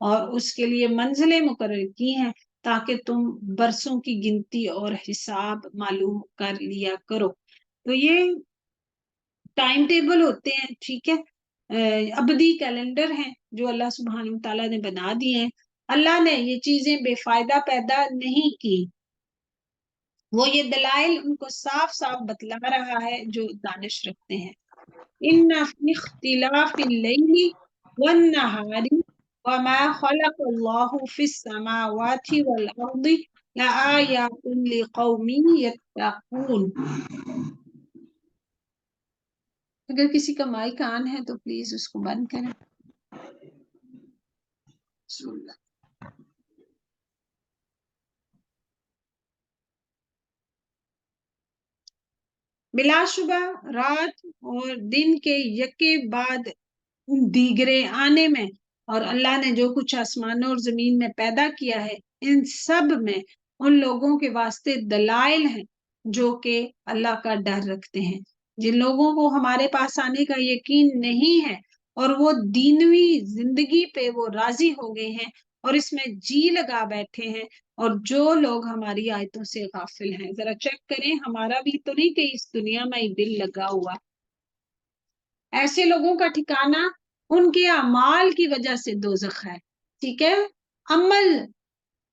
اور اس کے لیے منزلیں مقرر کی ہیں تاکہ تم برسوں کی گنتی اور حساب معلوم کر لیا کرو. تو یہ ٹائم ٹیبل ہوتے ہیں، ٹھیک ہے، ابدی کیلنڈر ہیں جو اللہ سبحانہ تعالیٰ نے بنا دیے ہیں. اللہ نے یہ چیزیں بے فائدہ پیدا نہیں کی، وہ یہ دلائل ان کو صاف صاف بتلا رہا ہے جو دانش رکھتے ہیں. ان فی اختلاف اللیل والنہار وما خلق اللہ فی السماوات والارض لآیات لقوم یتقون. اگر کسی کا مائک آن ہے تو پلیز اس کو بند کریں. بلا شبہ رات اور دن کے یکے بعد دیگرے آنے میں اور اللہ نے جو کچھ آسمانوں اور زمین میں پیدا کیا ہے ان سب میں ان لوگوں کے واسطے دلائل ہیں جو کہ اللہ کا ڈر رکھتے ہیں. جن لوگوں کو ہمارے پاس آنے کا یقین نہیں ہے اور وہ دینوی زندگی پہ وہ راضی ہو گئے ہیں اور اس میں جی لگا بیٹھے ہیں، اور جو لوگ ہماری آیتوں سے غافل ہیں، ذرا چیک کریں ہمارا بھی تو نہیں کہ اس دنیا میں ہی دل لگا ہوا. ایسے لوگوں کا ٹھکانہ ان کے اعمال کی وجہ سے دوزخ ہے. ٹھیک ہے، عمل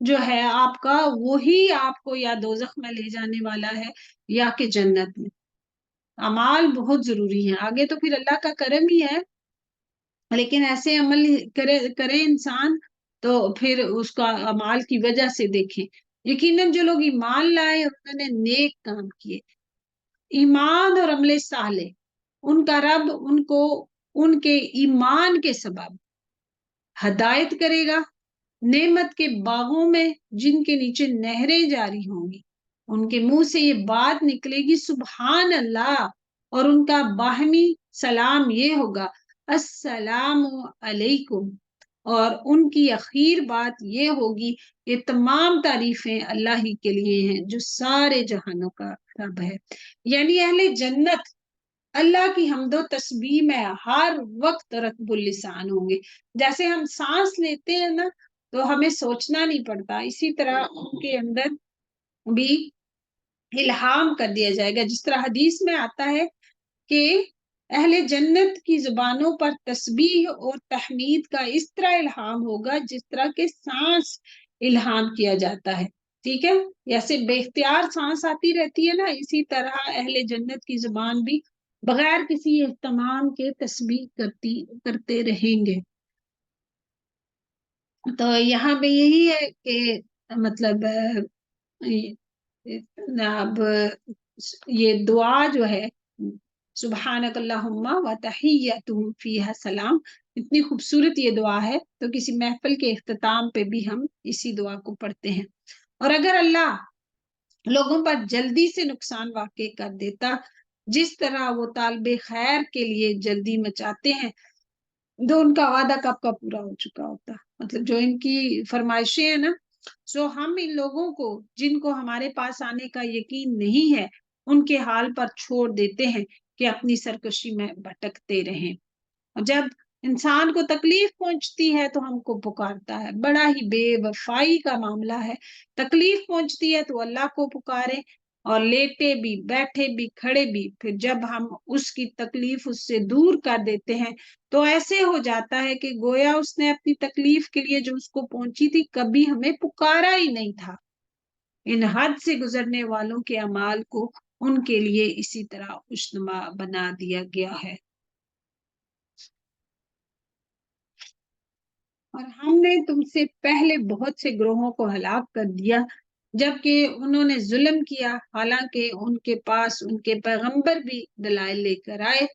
جو ہے آپ کا وہی آپ کو یا دوزخ میں لے جانے والا ہے یا کہ جنت میں. اعمال بہت ضروری ہیں، آگے تو پھر اللہ کا کرم ہی ہے، لیکن ایسے عمل کرے انسان تو پھر اس کا اعمال کی وجہ سے دیکھیں. یقیناً جو لوگ ایمان لائے انہوں نے نیک کام کیے، ایمان اور عمل صالح، ان کا رب ان کو ان کے ایمان کے سبب ہدایت کرے گا نعمت کے باغوں میں جن کے نیچے نہریں جاری ہوں گی. ان کے منہ سے یہ بات نکلے گی سبحان اللہ، اور ان کا باہمی سلام یہ ہوگا السلام علیکم، اور ان کی اخیر بات یہ ہوگی کہ تمام تعریفیں اللہ ہی کے لیے ہیں جو سارے جہانوں کا رب ہے. یعنی اہل جنت اللہ کی حمد و تسبیح میں ہر وقت رطب اللسان ہوں گے. جیسے ہم سانس لیتے ہیں نا تو ہمیں سوچنا نہیں پڑتا، اسی طرح ان کے اندر بھی الہام کر دیا جائے گا. جس طرح حدیث میں آتا ہے کہ اہل جنت کی زبانوں پر تسبیح اور تحمید کا اس طرح الہام ہوگا جس طرح کے سانس الہام کیا جاتا ہے، ٹھیک ہے، جیسے بے اختیار سانس آتی رہتی ہے نا، اسی طرح اہل جنت کی زبان بھی بغیر کسی اہتمام کے تسبیح کرتے رہیں گے۔ تو یہاں پہ یہی ہے کہ مطلب اب یہ دعا جو ہے سبحانک اللہم و تحیتہم فیہا سلام، اتنی خوبصورت یہ دعا ہے، تو کسی محفل کے اختتام پہ بھی ہم اسی دعا کو پڑھتے ہیں۔ اور اگر اللہ لوگوں پر جلدی سے نقصان واقع کر دیتا، جس طرح وہ طالب خیر کے لیے جلدی مچاتے ہیں، تو ان کا وعدہ کب کا پورا ہو چکا ہوتا، مطلب جو ان کی فرمائشیں ہیں نا، سو ہم ان لوگوں کو جن کو ہمارے پاس آنے کا یقین نہیں ہے، ان کے حال پر چھوڑ دیتے ہیں کہ اپنی سرکشی میں بھٹکتے رہیں۔ اور جب انسان کو تکلیف پہنچتی ہے تو ہم کو پکارتا ہے، بڑا ہی بے وفائی کا معاملہ ہے، تکلیف پہنچتی ہے تو اللہ کو پکارے، اور لیٹے بھی بیٹھے بھی کھڑے بھی، پھر جب ہم اس کی تکلیف اس سے دور کر دیتے ہیں تو ایسے ہو جاتا ہے کہ گویا اس نے اپنی تکلیف کے لیے جو اس کو پہنچی تھی کبھی ہمیں پکارا ہی نہیں تھا۔ ان حد سے گزرنے والوں کے اعمال کو ان کے لیے اسی طرح خوشنما بنا دیا گیا ہے۔ اور ہم نے تم سے پہلے بہت سے گروہوں کو ہلاک کر دیا جبکہ انہوں نے ظلم کیا، حالانکہ ان کے پاس ان کے پیغمبر بھی دلائل لے کر آئے،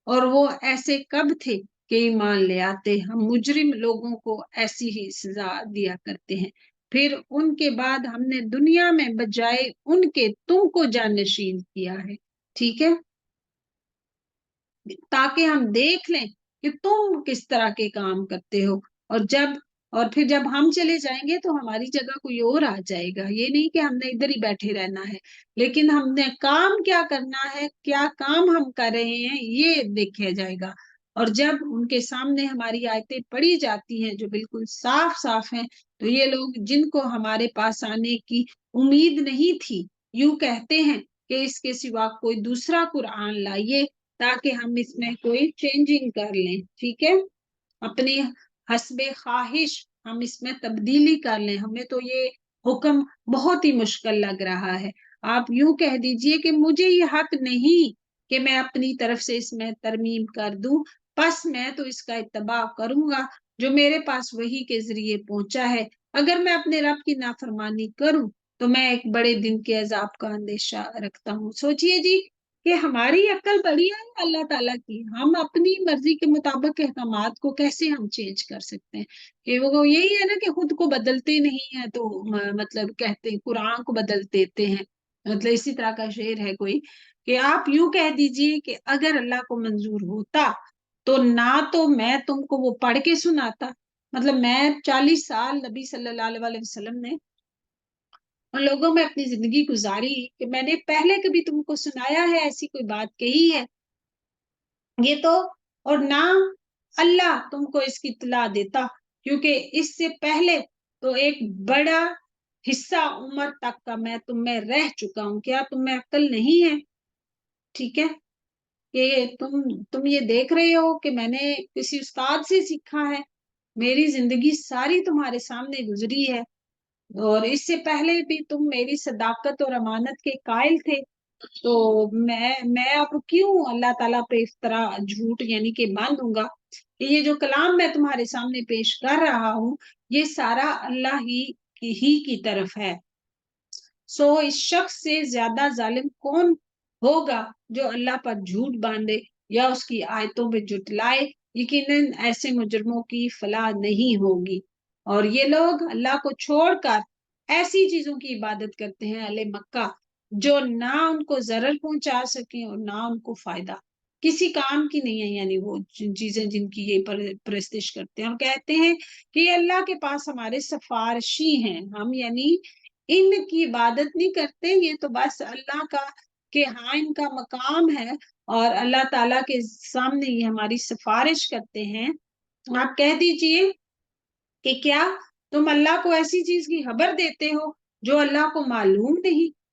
اور وہ ایسے کب تھے کہ ایمان لے آتے۔ ہم مجرم لوگوں کو ایسی ہی سزا دیا کرتے ہیں، پھر ان کے بعد ہم نے دنیا میں بجائے ان کے تم کو جانشین کیا ہے، ٹھیک ہے، تاکہ ہم دیکھ لیں کہ تم کس طرح کے کام کرتے ہو، اور پھر جب ہم چلے جائیں گے تو ہماری جگہ کوئی اور آ جائے گا، یہ نہیں کہ ہم نے ادھر ہی بیٹھے رہنا ہے، لیکن ہم نے کام کیا کرنا ہے، کیا کام ہم کر رہے ہیں، یہ دیکھا جائے گا۔ اور جب ان کے سامنے ہماری آیتیں پڑھی جاتی ہیں جو بالکل صاف صاف ہیں، تو یہ لوگ جن کو ہمارے پاس آنے کی امید نہیں تھی، یوں کہتے ہیں کہ اس کے سوا کوئی دوسرا قرآن لائیے تاکہ ہم اس میں کوئی چینجنگ کر لیں، ٹھیک ہے، اپنی حسب خواہش ہم اس میں تبدیلی کر لیں، ہمیں تو یہ حکم بہت ہی مشکل لگ رہا ہے۔ آپ یوں کہہ دیجئے کہ مجھے یہ حق نہیں کہ میں اپنی طرف سے اس میں ترمیم کر دوں، پس میں تو اس کا اتباع کروں گا جو میرے پاس وحی کے ذریعے پہنچا ہے۔ اگر میں اپنے رب کی نافرمانی کروں تو میں ایک بڑے دن کے عذاب کا اندیشہ رکھتا ہوں۔ سوچئے جی کہ ہماری عقل بڑی ہے اللہ تعالیٰ کی، ہم اپنی مرضی کے مطابق احکامات کو کیسے ہم چینج کر سکتے ہیں، کہ وہ یہی ہے نا کہ خود کو بدلتے نہیں ہیں تو مطلب کہتے ہیں قرآن کو بدل دیتے ہیں، مطلب اسی طرح کا شعر ہے کوئی کہ آپ یوں کہہ دیجئے کہ اگر اللہ کو منظور ہوتا تو نہ تو میں تم کو وہ پڑھ کے سناتا، مطلب میں 40 سال نبی صلی اللہ علیہ وسلم نے ان لوگوں میں اپنی زندگی گزاری کہ میں نے پہلے کبھی تم کو سنایا ہے ایسی کوئی بات کہی ہے، یہ تو، اور نہ اللہ تم کو اس کی اطلاع دیتا، کیونکہ اس سے پہلے تو ایک بڑا حصہ عمر تک کا میں تم میں رہ چکا ہوں، کیا تم میں عقل نہیں ہے، ٹھیک ہے، کہ تم یہ دیکھ رہے ہو کہ میں نے کسی استاد سے سیکھا ہے، میری زندگی ساری تمہارے سامنے گزری ہے، اور اس سے پہلے بھی تم میری صداقت اور امانت کے قائل تھے، تو میں اب کیوں اللہ تعالیٰ پہ اس طرح جھوٹ یعنی کہ باندھوں گا، کہ یہ جو کلام میں تمہارے سامنے پیش کر رہا ہوں یہ سارا اللہ ہی کی طرف ہے۔ سو اس شخص سے زیادہ ظالم کون ہوگا جو اللہ پر جھوٹ باندھے یا اس کی آیتوں پہ جھٹلائے، یقیناً ایسے مجرموں کی فلاح نہیں ہوگی۔ اور یہ لوگ اللہ کو چھوڑ کر ایسی چیزوں کی عبادت کرتے ہیں اہل مکہ جو نہ ان کو ضرر پہنچا سکیں اور نہ ان کو فائدہ کسی کام کی نہیں ہے، یعنی وہ چیزیں جن کی یہ پرستش کرتے ہیں اور کہتے ہیں کہ یہ اللہ کے پاس ہمارے سفارشی ہیں، ہم یعنی ان کی عبادت نہیں کرتے، یہ تو بس اللہ کا کہ ہاں ان کا مقام ہے اور اللہ تعالیٰ کے سامنے یہ ہماری سفارش کرتے ہیں۔ آپ کہہ دیجئے کہ کیا تم اللہ کو ایسی چیز کی خبر دیتے ہو جو اللہ کو معلوم نہیں،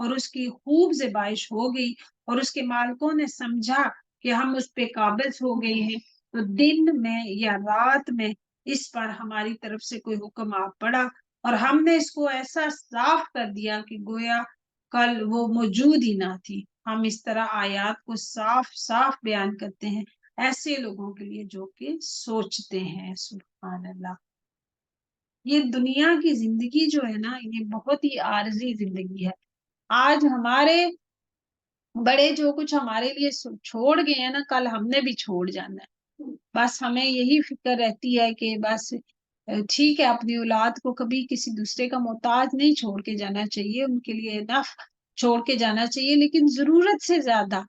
اور اس کی خوب زیبائش ہو گئی اور اس کے مالکوں نے سمجھا کہ ہم اس پہ قابض ہو گئے ہیں، تو دن میں یا رات میں اس پر ہماری طرف سے کوئی حکم آ پڑا اور ہم نے اس کو ایسا صاف کر دیا کہ گویا کل وہ موجود ہی نہ تھی۔ ہم اس طرح آیات کو صاف صاف بیان کرتے ہیں ایسے لوگوں کے لیے جو کہ سوچتے ہیں۔ سبحان اللہ۔ یہ دنیا کی زندگی جو ہے نا، یہ بہت ہی عارضی زندگی ہے۔ آج ہمارے بڑے جو کچھ ہمارے لیے چھوڑ گئے ہیں نا، کل ہم نے بھی چھوڑ جانا ہے۔ بس ہمیں یہی فکر رہتی ہے کہ بس ٹھیک ہے، اپنی اولاد کو کبھی کسی دوسرے کا محتاج نہیں چھوڑ کے جانا چاہیے، ان کے لیے نف چھوڑ کے جانا چاہیے، لیکن ضرورت سے زیادہ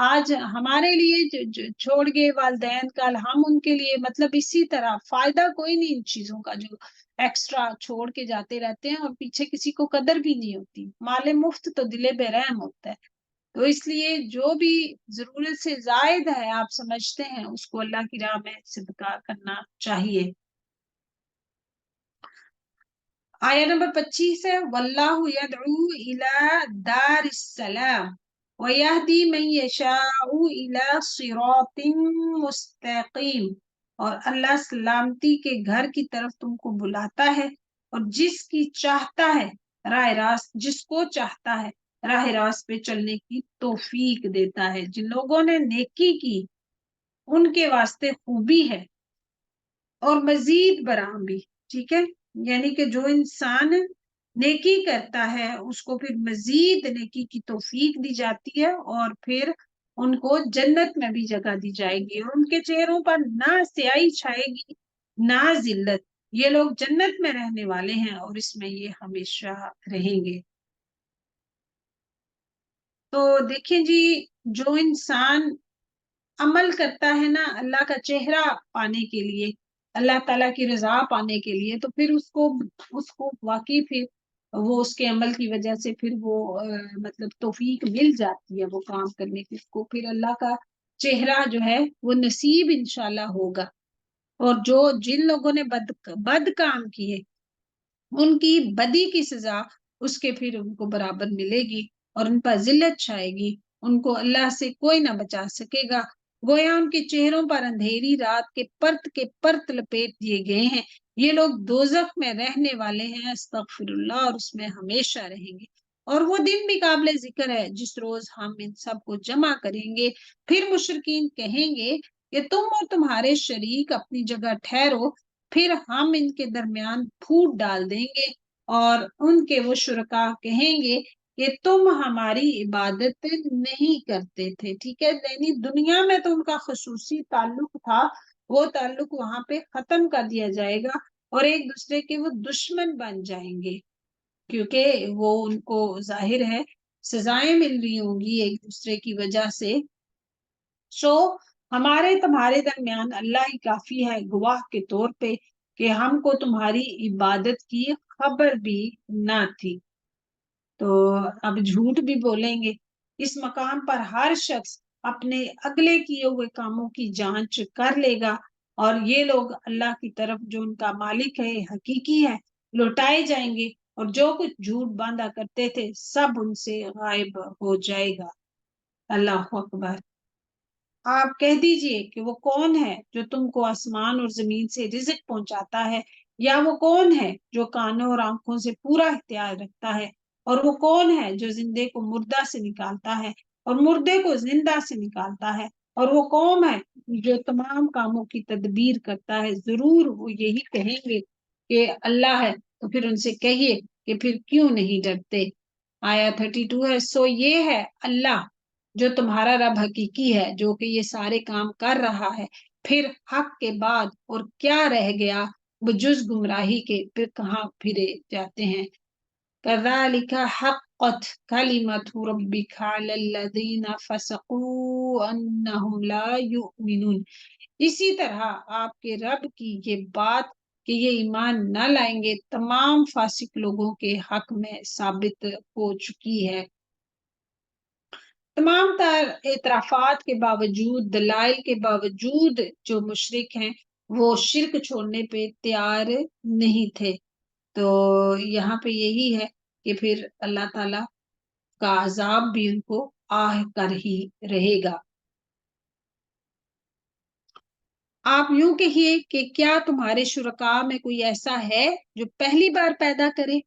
آج ہمارے لیے چھوڑ گئے والدین، کل ہم ان کے لیے، مطلب اسی طرح فائدہ کوئی نہیں ان چیزوں کا جو ایکسٹرا چھوڑ کے جاتے رہتے ہیں اور پیچھے کسی کو قدر بھی نہیں ہوتی۔ مال مفت تو دل بے رحم ہوتا ہے، تو اس لیے جو بھی ضرورت سے زائد ہے آپ سمجھتے ہیں اس کو اللہ کی راہ میں صدقہ کرنا چاہیے۔ آیہ نمبر 25 ہے، واللہ یدعو الی دار السلام ویہدی من یشاء الی صراط مستقیم، اور اللہ سلامتی کے گھر کی طرف تم کو بلاتا ہے اور جس کی چاہتا ہے راہ راست، جس کو چاہتا ہے راہ راست پہ چلنے کی توفیق دیتا ہے۔ جن لوگوں نے نیکی کی ان کے واسطے خوبی ہے اور مزید برآں بھی، ٹھیک ہے، یعنی کہ جو انسان نیکی کرتا ہے اس کو پھر مزید نیکی کی توفیق دی جاتی ہے اور پھر ان کو جنت میں بھی جگہ دی جائے گی اور ان کے چہروں پر نہ سیاہی چھائے گی نہ ذلت۔ یہ لوگ جنت میں رہنے والے ہیں اور اس میں یہ ہمیشہ رہیں گے۔ تو دیکھیں جی، جو انسان عمل کرتا ہے نا اللہ کا چہرہ پانے کے لیے، اللہ تعالیٰ کی رضا پانے کے لیے، تو پھر اس کو واقعی پھر وہ اس کے عمل کی وجہ سے پھر وہ مطلب توفیق مل جاتی ہے وہ کام کرنے کی، اس کو پھر اللہ کا چہرہ جو ہے وہ نصیب انشاءاللہ ہوگا۔ اور جن لوگوں نے بد کام کیے ان کی بدی کی سزا اس کے پھر ان کو برابر ملے گی اور ان پر ذلت چھائے گی، ان کو اللہ سے کوئی نہ بچا سکے گا۔ گویا ان کے چہروں پر اندھیری رات کے پرت لپیٹ دیے گئے ہیں، یہ لوگ دوزخ میں رہنے والے ہیں، استغفر اللہ، اور اس میں ہمیشہ رہیں گے۔ اور وہ دن بھی قابل ذکر ہے جس روز ہم ان سب کو جمع کریں گے، پھر مشرکین کہیں گے کہ تم اور تمہارے شریک اپنی جگہ ٹھہرو، پھر ہم ان کے درمیان پھوٹ ڈال دیں گے اور ان کے وہ شرکا کہیں گے کہ تم ہماری عبادت نہیں کرتے تھے، ٹھیک ہے، یعنی دنیا میں تو ان کا خصوصی تعلق تھا، وہ تعلق وہاں پہ ختم کر دیا جائے گا اور ایک دوسرے کے وہ دشمن بن جائیں گے، کیونکہ وہ ان کو ظاہر ہے سزائیں مل رہی ہوں گی ایک دوسرے کی وجہ سے۔ ہمارے تمہارے درمیان اللہ ہی کافی ہے گواہ کے طور پہ کہ ہم کو تمہاری عبادت کی خبر بھی نہ تھی۔ تو اب جھوٹ بھی بولیں گے۔ اس مقام پر ہر شخص اپنے اگلے کیے ہوئے کاموں کی جانچ کر لے گا اور یہ لوگ اللہ کی طرف جو ان کا مالک ہے حقیقی ہے لوٹائے جائیں گے، اور جو کچھ جھوٹ باندھا کرتے تھے سب ان سے غائب ہو جائے گا۔ اللہ اکبر۔ آپ کہہ دیجئے کہ وہ کون ہے جو تم کو آسمان اور زمین سے رزق پہنچاتا ہے، یا وہ کون ہے جو کانوں اور آنکھوں سے پورا اختیار رکھتا ہے، اور وہ کون ہے جو زندے کو مردہ سے نکالتا ہے اور مردے کو زندہ سے نکالتا ہے، اور وہ کون ہے جو تمام کاموں کی تدبیر کرتا ہے۔ ضرور وہ یہی کہیں گے کہ اللہ ہے، تو پھر ان سے کہیے کہ پھر کیوں نہیں ڈرتے۔ آیا 32 ہے، سو یہ ہے اللہ جو تمہارا رب حقیقی ہے جو کہ یہ سارے کام کر رہا ہے، پھر حق کے بعد اور کیا رہ گیا بجز گمراہی کے، پھر کہاں پھرے جاتے ہیں۔ كذلك حقت كلمة ربك على الذين فسقوا أنهم لا يؤمنون، اسی طرح آپ کے رب کی یہ بات کہ یہ ایمان نہ لائیں گے تمام فاسق لوگوں کے حق میں ثابت ہو چکی ہے۔ تمام تر اعترافات کے باوجود، دلائل کے باوجود جو مشرک ہیں وہ شرک چھوڑنے پہ تیار نہیں تھے۔ تو یہاں پہ یہی ہے کہ پھر اللہ تعالیٰ کا عذاب بھی ان کو آہ کر ہی رہے گا۔ آپ یوں کہیے کہ کیا تمہارے شرکاء میں کوئی ایسا ہے جو پہلی بار پیدا کرے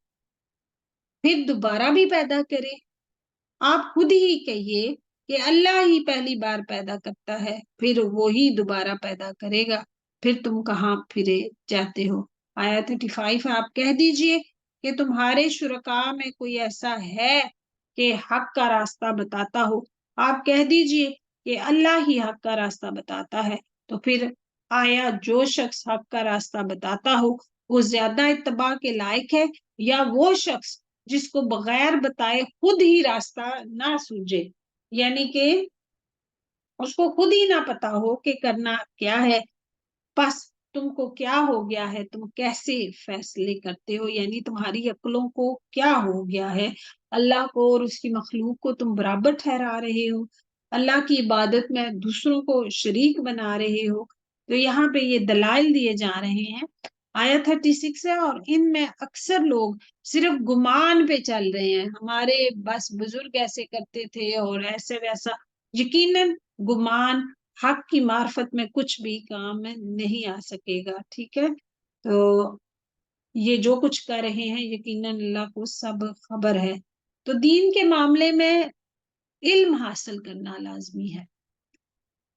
پھر دوبارہ بھی پیدا کرے؟ آپ خود ہی کہیے کہ اللہ ہی پہلی بار پیدا کرتا ہے پھر وہی دوبارہ پیدا کرے گا، پھر تم کہاں پھرے جاتے ہو؟ آیا 35 آپ کہہ دیجئے کہ تمہارے شرکاء میں کوئی ایسا ہے کہ حق کا راستہ بتاتا ہو۔ آپ کہہ دیجئے کہ اللہ ہی حق کا راستہ بتاتا ہے، تو پھر آیا جو شخص حق کا راستہ بتاتا ہو وہ زیادہ اتباع کے لائق ہے یا وہ شخص جس کو بغیر بتائے خود ہی راستہ نہ سوجے، یعنی کہ اس کو خود ہی نہ پتا ہو کہ کرنا کیا ہے، بس تم کو کیا ہو گیا ہے، تم کیسے فیصلے کرتے ہو، یعنی تمہاری عقلوں کو کیا ہو گیا ہے، اللہ کو اور اس کی مخلوق کو تم برابر ٹھہرا رہے ہو، اللہ کی عبادت میں دوسروں کو شریک بنا رہے ہو۔ تو یہاں پہ یہ دلائل دیے جا رہے ہیں، آیا 36 ہے، اور ان میں اکثر لوگ صرف گمان پہ چل رہے ہیں، ہمارے بس بزرگ ایسے کرتے تھے اور ایسے ویسا، یقیناً گمان حق کی معرفت میں کچھ بھی کام میں نہیں آ سکے گا، ٹھیک ہے؟ تو یہ جو کچھ کر رہے ہیں یقیناً اللہ کو سب خبر ہے۔ تو دین کے معاملے میں علم حاصل کرنا لازمی ہے،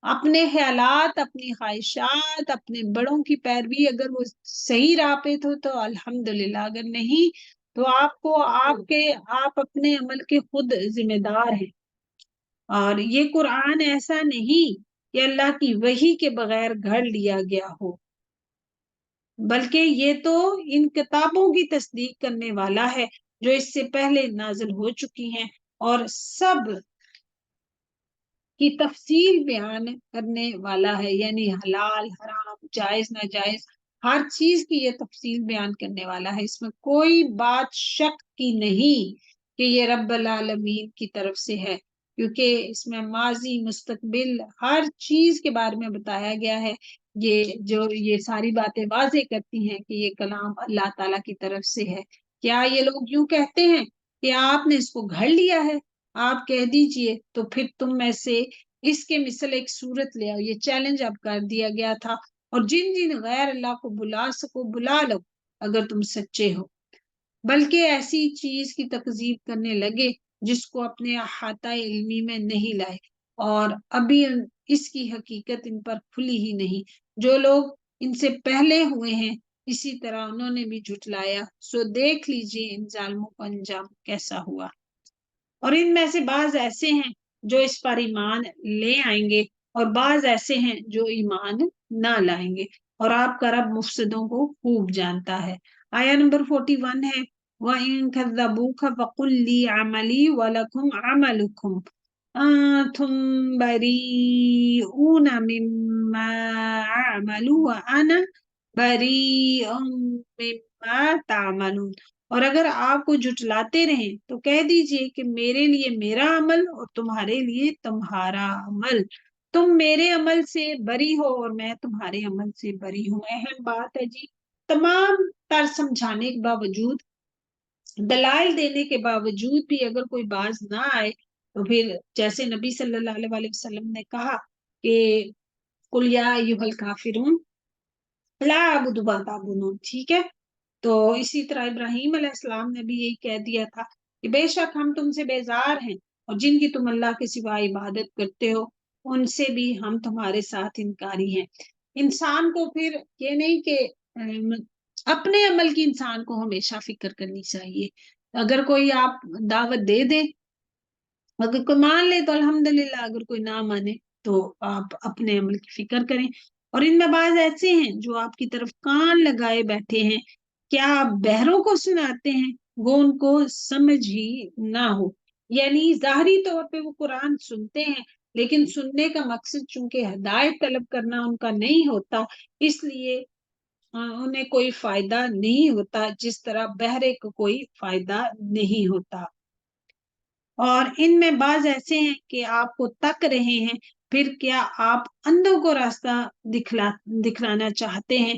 اپنے خیالات، اپنی خواہشات، اپنے بڑوں کی پیروی اگر وہ صحیح راہ پہ تو الحمدللہ، اگر نہیں تو آپ اپنے عمل کے خود ذمہ دار ہیں۔ اور یہ قرآن ایسا نہیں کہ اللہ کی وحی کے بغیر گھڑ لیا گیا ہو، بلکہ یہ تو ان کتابوں کی تصدیق کرنے والا ہے جو اس سے پہلے نازل ہو چکی ہیں، اور سب کی تفصیل بیان کرنے والا ہے، یعنی حلال حرام جائز ناجائز ہر چیز کی یہ تفصیل بیان کرنے والا ہے، اس میں کوئی بات شک کی نہیں کہ یہ رب العالمین کی طرف سے ہے، کیونکہ اس میں ماضی مستقبل ہر چیز کے بارے میں بتایا گیا ہے۔ یہ ساری باتیں واضح کرتی ہیں کہ یہ کلام اللہ تعالیٰ کی طرف سے ہے۔ کیا یہ لوگ یوں کہتے ہیں کہ آپ نے اس کو گھڑ لیا ہے؟ آپ کہہ دیجئے تو پھر تم میں سے اس کے مثل ایک صورت لے آؤ، یہ چیلنج اب کر دیا گیا تھا، اور جن جن غیر اللہ کو بلا سکو بلا لو اگر تم سچے ہو، بلکہ ایسی چیز کی تکذیب کرنے لگے جس کو اپنے احاطہ علمی میں نہیں لائے، اور ابھی اس کی حقیقت ان پر کھلی ہی نہیں۔ جو لوگ ان سے پہلے ہوئے ہیں اسی طرح انہوں نے بھی جھٹلایا، سو دیکھ لیجئے ان ظالموں کا انجام کیسا ہوا۔ اور ان میں سے بعض ایسے ہیں جو اس پر ایمان لے آئیں گے اور بعض ایسے ہیں جو ایمان نہ لائیں گے، اور آپ کا رب مفسدوں کو خوب جانتا ہے۔ آیا نمبر 41 ہے، وَإِن كَذَّبُوكَ فَقُل لِّي عَمَلِي وَلَكُمْ عَمَلُكُمْ أَنتُم بَرِيئُونَ مِمَّا أَعْمَلُ وَأَنَا بَرِيءٌ مِّمَّا تَعْمَلُونَ۔ اور اگر آپ کو جھٹلاتے رہیں تو کہہ دیجئے کہ میرے لیے میرا عمل اور تمہارے لیے تمہارا عمل، تم میرے عمل سے بری ہو اور میں تمہارے عمل سے بری ہوں۔ اہم بات ہے جی، تمام تر سمجھانے کے باوجود، دلائل دینے کے باوجود بھی اگر کوئی باز نہ آئے تو پھر جیسے نبی صلی اللہ علیہ وسلم نے کہا کہ قُلْ يَا أَيُّهَا الْكَافِرُونَ لَا أَعْبُدُ مَا تَعْبُدُونَ، ٹھیک ہے؟ تو اسی طرح ابراہیم علیہ السلام نے بھی یہی کہہ دیا تھا کہ بے شک ہم تم سے بیزار ہیں، اور جن کی تم اللہ کے سوا عبادت کرتے ہو ان سے بھی ہم تمہارے ساتھ انکاری ہیں۔ انسان کو پھر یہ نہیں کہ اپنے عمل کی انسان کو ہمیشہ فکر کرنی چاہیے، اگر کوئی آپ دعوت دے دیں، اگر کوئی مان لے تو الحمدللہ، اگر کوئی نہ مانے تو آپ اپنے عمل کی فکر کریں۔ اور ان میں بعض ایسے ہیں جو آپ کی طرف کان لگائے بیٹھے ہیں، کیا آپ بہروں کو سناتے ہیں وہ ان کو سمجھ ہی نہ ہو، یعنی ظاہری طور پہ وہ قرآن سنتے ہیں لیکن سننے کا مقصد چونکہ ہدایت طلب کرنا ان کا نہیں ہوتا، اس لیے انہیں کوئی فائدہ نہیں ہوتا جس طرح بہرے کو کوئی فائدہ نہیں ہوتا۔ اور ان میں بعض ایسے ہیں کہ آپ کو تک رہے ہیں، پھر کیا آپ اندھوں کو راستہ دکھلانا چاہتے ہیں؟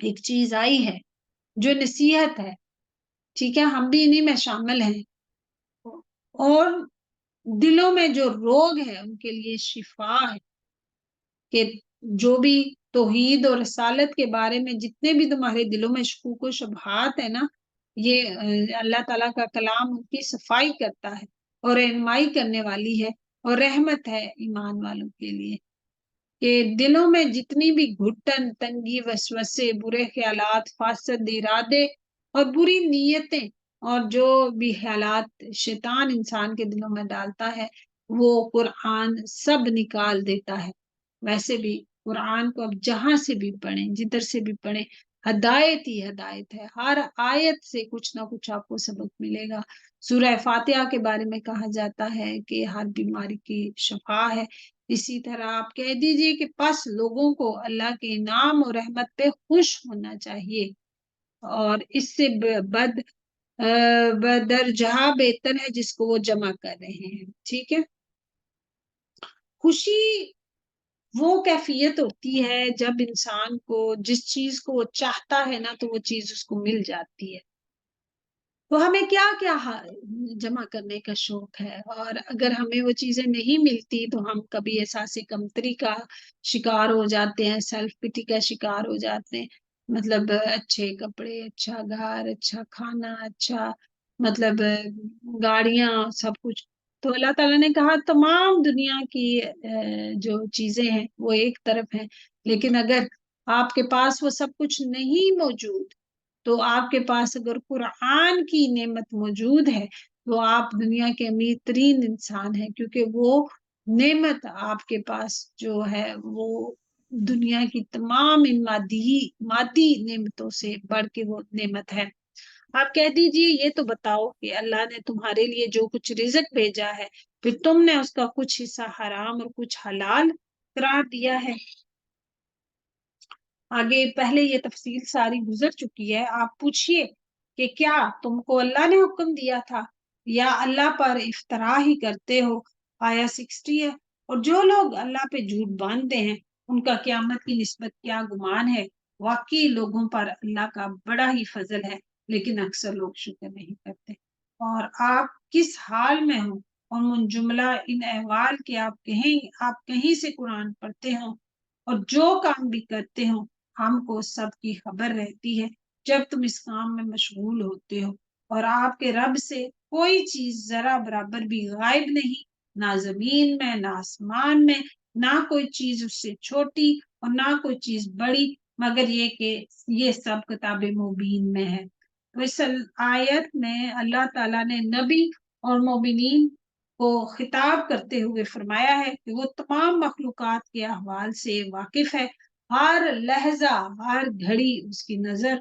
ایک چیز آئی ہے جو نصیحت ہے، ٹھیک ہے، ہم بھی انہی میں شامل ہیں، اور دلوں میں جو روگ ہے ان کے لیے شفا ہے، کہ جو بھی توحید اور رسالت کے بارے میں جتنے بھی تمہارے دلوں میں شکوک و شبہات ہے نا، یہ اللہ تعالیٰ کا کلام ان کی صفائی کرتا ہے اور رہنمائی کرنے والی ہے اور رحمت ہے ایمان والوں کے لیے، کہ دلوں میں جتنی بھی گھٹن، تنگی، وسوسے، برے خیالات، فاسد ارادے اور بری نیتیں اور جو بھی خیالات شیطان انسان کے دلوں میں ڈالتا ہے وہ قرآن سب نکال دیتا ہے۔ ویسے بھی قرآن کو اب جہاں سے بھی پڑھیں، جدھر سے بھی پڑھیں، ہدایت ہی ہدایت ہے، ہر آیت سے کچھ نہ کچھ آپ کو سبق ملے گا۔ سورہ فاتحہ کے بارے میں کہا جاتا ہے کہ ہر بیماری کی شفا ہے، اسی طرح آپ کہہ دیجئے کہ پس لوگوں کو اللہ کے انعام اور رحمت پہ خوش ہونا چاہیے، اور اس سے بدرجہ بہتر ہے جس کو وہ جمع کر رہے ہیں، ٹھیک ہے۔ خوشی وہ کیفیت ہوتی ہے جب انسان کو جس چیز کو وہ چاہتا ہے نا تو وہ چیز اس کو مل جاتی ہے۔ تو ہمیں کیا کیا جمع کرنے کا شوق ہے، اور اگر ہمیں وہ چیزیں نہیں ملتی تو ہم کبھی احساس کمتری کا شکار ہو جاتے ہیں، سیلف پٹی کا شکار ہو جاتے ہیں، مطلب اچھے کپڑے، اچھا گھر، اچھا کھانا، اچھا مطلب گاڑیاں، سب کچھ۔ تو اللہ تعالیٰ نے کہا تمام دنیا کی جو چیزیں ہیں وہ ایک طرف ہیں، لیکن اگر آپ کے پاس وہ سب کچھ نہیں موجود تو آپ کے پاس اگر قرآن کی نعمت موجود ہے تو آپ دنیا کے امیر ترین انسان ہیں، کیونکہ وہ نعمت آپ کے پاس جو ہے وہ دنیا کی تمام ان مادی نعمتوں سے بڑھ کے وہ نعمت ہے۔ آپ کہہ دیجئے یہ تو بتاؤ کہ اللہ نے تمہارے لیے جو کچھ رزق بھیجا ہے پھر تم نے اس کا کچھ حصہ حرام اور کچھ حلال قرار دیا ہے؟ آگے پہلے یہ تفصیل ساری گزر چکی ہے، آپ پوچھئے کہ کیا تم کو اللہ نے حکم دیا تھا یا اللہ پر افطرا ہی کرتے ہو؟ آیا 60 ہے۔ اور جو لوگ اللہ پہ جھوٹ باندھتے ہیں ان کا قیامت کی نسبت کیا گمان ہے، واقعی لوگوں پر اللہ کا بڑا ہی فضل ہے لیکن اکثر لوگ شکر نہیں کرتے۔ اور آپ کس حال میں ہوں اور من جملہ ان احوال کے آپ کہیں سے قرآن پڑھتے ہوں اور جو کام بھی کرتے ہوں ہم کو سب کی خبر رہتی ہے جب تم اس کام میں مشغول ہوتے ہو، اور آپ کے رب سے کوئی چیز ذرا برابر بھی غائب نہیں، نہ زمین میں، نہ آسمان میں، نہ کوئی چیز اس سے چھوٹی اور نہ کوئی چیز بڑی، مگر یہ کہ یہ سب کتاب مبین میں ہے۔ تو اس آیت میں اللہ تعالیٰ نے نبی اور مومنین کو خطاب کرتے ہوئے فرمایا ہے کہ وہ تمام مخلوقات کے احوال سے واقف ہے، ہر لہجہ، ہر گھڑی اس کی نظر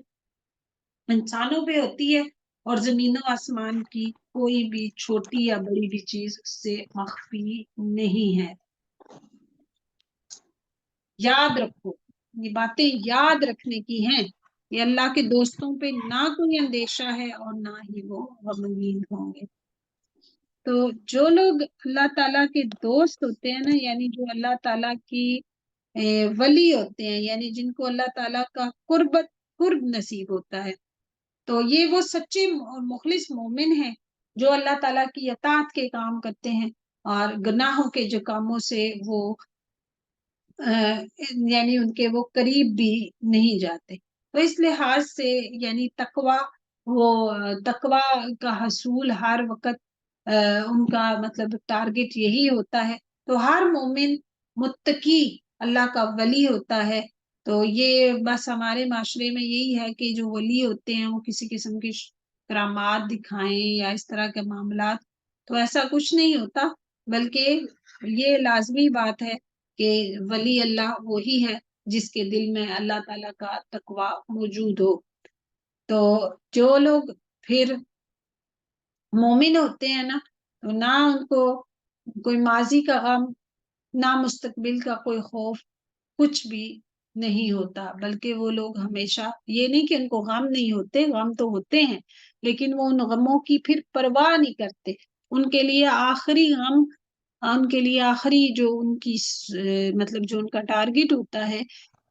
انسانوں پہ ہوتی ہے، اور زمین و آسمان کی کوئی بھی چھوٹی یا بڑی بھی چیز اس سے مخفی نہیں ہے۔ یاد رکھو، یہ باتیں یاد رکھنے کی ہیں کہ اللہ کے دوستوں پہ نہ کوئی اندیشہ ہے اور نہ ہی وہ غمگین ہوں گے۔ تو جو لوگ اللہ تعالیٰ کے دوست ہوتے ہیں نا، یعنی جو اللہ تعالیٰ کی ولی ہوتے ہیں، یعنی جن کو اللہ تعالیٰ کا قرب نصیب ہوتا ہے، تو یہ وہ سچے اور مخلص مومن ہیں جو اللہ تعالیٰ کی اطاعت کے کام کرتے ہیں اور گناہوں کے جو کاموں سے وہ یعنی ان کے وہ قریب بھی نہیں جاتے۔ تو اس لحاظ سے یعنی تقوی کا حصول ہر وقت ان کا مطلب ٹارگٹ یہی ہوتا ہے۔ تو ہر مومن متقی اللہ کا ولی ہوتا ہے۔ تو یہ بس ہمارے معاشرے میں یہی ہے کہ جو ولی ہوتے ہیں وہ کسی قسم کی کرامات دکھائیں یا اس طرح کے معاملات، تو ایسا کچھ نہیں ہوتا، بلکہ یہ لازمی بات ہے کہ ولی اللہ وہی ہے جس کے دل میں اللہ تعالیٰ کا تقوی موجود ہو۔ تو جو لوگ پھر مومن ہوتے ہیں نا، تو نہ ان کو کوئی ماضی کا غم، نہ مستقبل کا کوئی خوف، کچھ بھی نہیں ہوتا، بلکہ وہ لوگ ہمیشہ، یہ نہیں کہ ان کو غم نہیں ہوتے، غم تو ہوتے ہیں، لیکن وہ ان غموں کی پھر پرواہ نہیں کرتے۔ ان کے لیے آخری غم، ان کے لیے آخری جو ان کی مطلب جو ان کا ٹارگٹ ہوتا ہے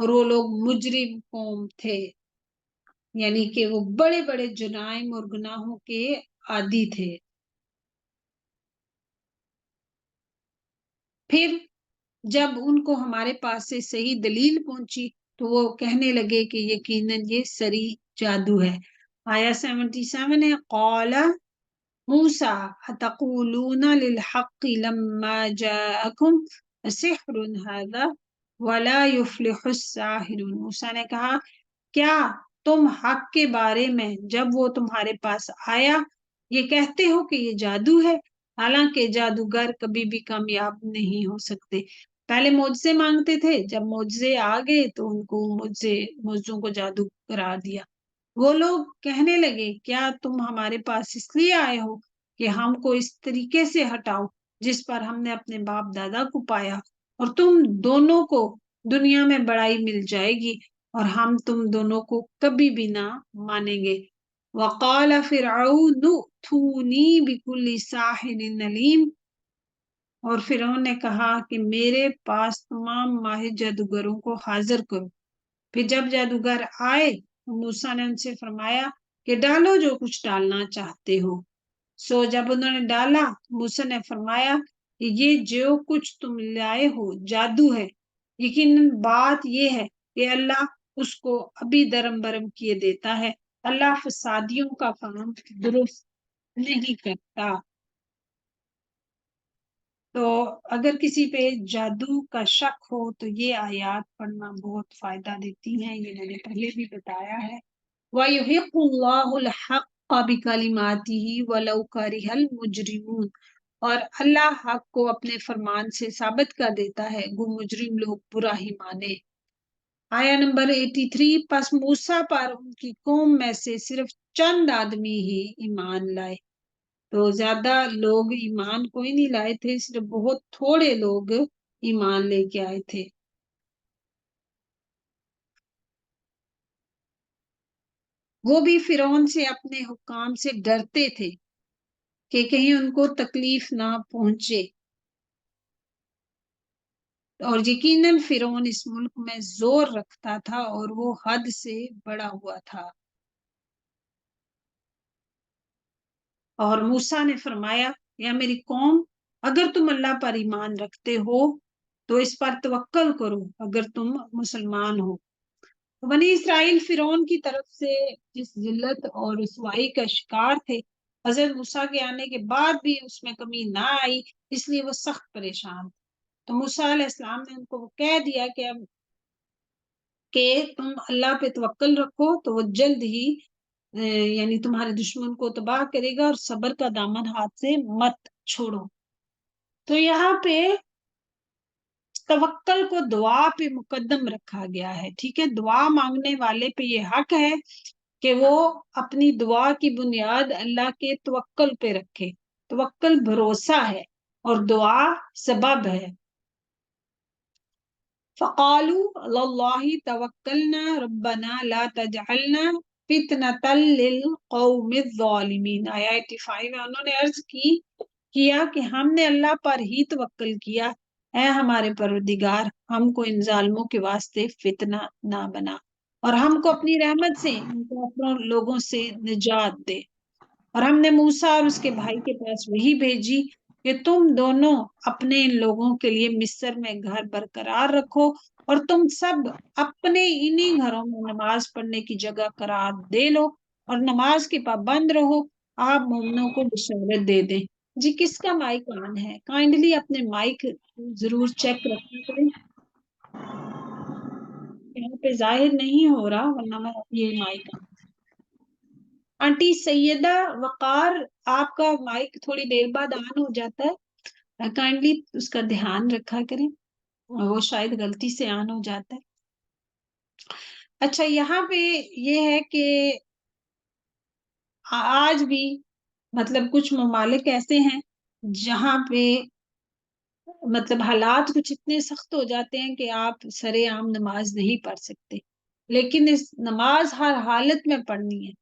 اور وہ لوگ مجرم قوم تھے، یعنی کہ وہ بڑے بڑے جرائم اور گناہوں کے عادی تھے۔ پھر جب ان کو ہمارے پاس سے صحیح دلیل پہنچی تو وہ کہنے لگے کہ یقیناً یہ سری جادو ہے۔ آیا 77 ہے، قال موسیٰ اتقولون للحق لما جاءکم سحر هذا ولا يفلح الساحرون۔ موسیٰ نے کہا کیا تم حق کے بارے میں جب وہ تمہارے پاس آیا یہ کہتے ہو کہ یہ جادو ہے، حالانکہ جادوگر کبھی بھی کامیاب نہیں ہو سکتے۔ پہلے معجزے مانگتے تھے، جب معجزے آ گئے تو ان کو معجزوں کو جادو قرار دیا۔ وہ لوگ کہنے لگے کیا تم ہمارے پاس اس لیے آئے ہو کہ ہم کو اس طریقے سے ہٹاؤ جس پر ہم نے اپنے باپ دادا کو پایا، اور تم دونوں کو دنیا میں بڑائی مل جائے گی اور ہم تم دونوں کو کبھی بھی نہ مانیں گے۔ وقال فرعون ائتونی بکل ساحر علیم، اور فرعون نے کہا کہ میرے پاس تمام ماہر جادوگروں کو حاضر کرو۔ پھر جب جادوگر آئے موسیٰ نے ان سے فرمایا کہ ڈالو جو کچھ ڈالنا چاہتے ہو۔ سو جب انہوں نے ڈالا موسیٰ نے فرمایا کہ یہ جو کچھ تم لائے ہو جادو ہے، یقیناً بات یہ ہے کہ اللہ اس کو ابھی درم برم کیے دیتا ہے، اللہ فسادیوں کا کام درست نہیں کرتا۔ تو اگر کسی پہ جادو کا شک ہو تو یہ آیات پڑھنا بہت فائدہ دیتی ہیں، یہ میں نے پہلے بھی بتایا ہے۔ وَيُحِقُّ اللَّهُ الْحَقَّ بِكَلِمَاتِهِ وَلَوْ كَرِهَ الْمُجْرِمُونَ، اور اللہ حق کو اپنے فرمان سے ثابت کر دیتا ہے گو مجرم لوگ برا ہی مانے۔ آیا نمبر 83، پس موسیٰ پر ان کی قوم میں سے صرف چند آدمی ہی ایمان لائے۔ تو زیادہ لوگ ایمان کوئی نہیں لائے تھے، صرف بہت تھوڑے لوگ ایمان لے کے آئے تھے۔ وہ بھی فرعون سے اپنے حکام سے ڈرتے تھے کہ کہیں ان کو تکلیف نہ پہنچے، اور یقیناً فرعون اس ملک میں زور رکھتا تھا اور وہ حد سے بڑا ہوا تھا۔ اور موسیٰ نے فرمایا یا میری قوم اگر تم اللہ پر ایمان رکھتے ہو تو اس پر توکل کرو اگر تم مسلمان ہو۔ بنی اسرائیل فرعون کی طرف سے جس ذلت اور رسوائی کا شکار تھے، حضرت موسیٰ کے آنے کے بعد بھی اس میں کمی نہ آئی، اس لیے وہ سخت پریشان تھے۔ تو موسیٰ علیہ السلام نے ان کو کہہ دیا کہ تم اللہ پہ توکل رکھو تو وہ جلد ہی یعنی تمہارے دشمن کو تباہ کرے گا، اور صبر کا دامن ہاتھ سے مت چھوڑو۔ تو یہاں پہ توکل کو دعا پہ مقدم رکھا گیا ہے، ٹھیک ہے۔ دعا مانگنے والے پہ یہ حق ہے کہ وہ اپنی دعا کی بنیاد اللہ کے توکل پہ رکھے۔ توکل بھروسہ ہے اور دعا سبب ہے۔ فقالوا علی اللہ توکلنا ربنا لا تجعلنا فتنة للقوم الظالمین۔ آیا 85 میں انہوں نے عرض کیا کہ ہم نے اللہ پر ہی توکل کیا، اے ہمارے پروردگار ہم کو ان ظالموں کے واسطے فتنہ نہ بنا، اور ہم کو اپنی رحمت سے ان کو اپنے لوگوں سے نجات دے۔ اور ہم نے موسیٰ اور اس کے بھائی کے پاس وہی بھیجی کہ تم دونوں اپنے ان لوگوں کے لیے مصر میں گھر برقرار رکھو، اور تم سب اپنے انہی گھروں میں نماز پڑھنے کی جگہ قرار دے لو اور نماز کے پابند رہو۔ آپ مومنوں کو بشارت دے دیں۔ جی کس کا مائک آن ہے؟ کائنڈلی اپنے مائک ضرور چیک رکھنا کریں، یہاں پہ ظاہر نہیں ہو رہا ورنہ میں یہ مائک آن۔ آنٹی سیدہ وقار آپ کا مائک تھوڑی دیر بعد آن ہو جاتا ہے، کائنڈلی اس کا دھیان رکھا کریں، وہ شاید غلطی سے آن ہو جاتا ہے۔ اچھا یہاں پہ یہ ہے کہ آج بھی مطلب کچھ ممالک ایسے ہیں جہاں پہ مطلب حالات کچھ اتنے سخت ہو جاتے ہیں کہ آپ سر عام نماز نہیں پڑھ سکتے، لیکن اس نماز ہر حالت میں پڑھنی ہے۔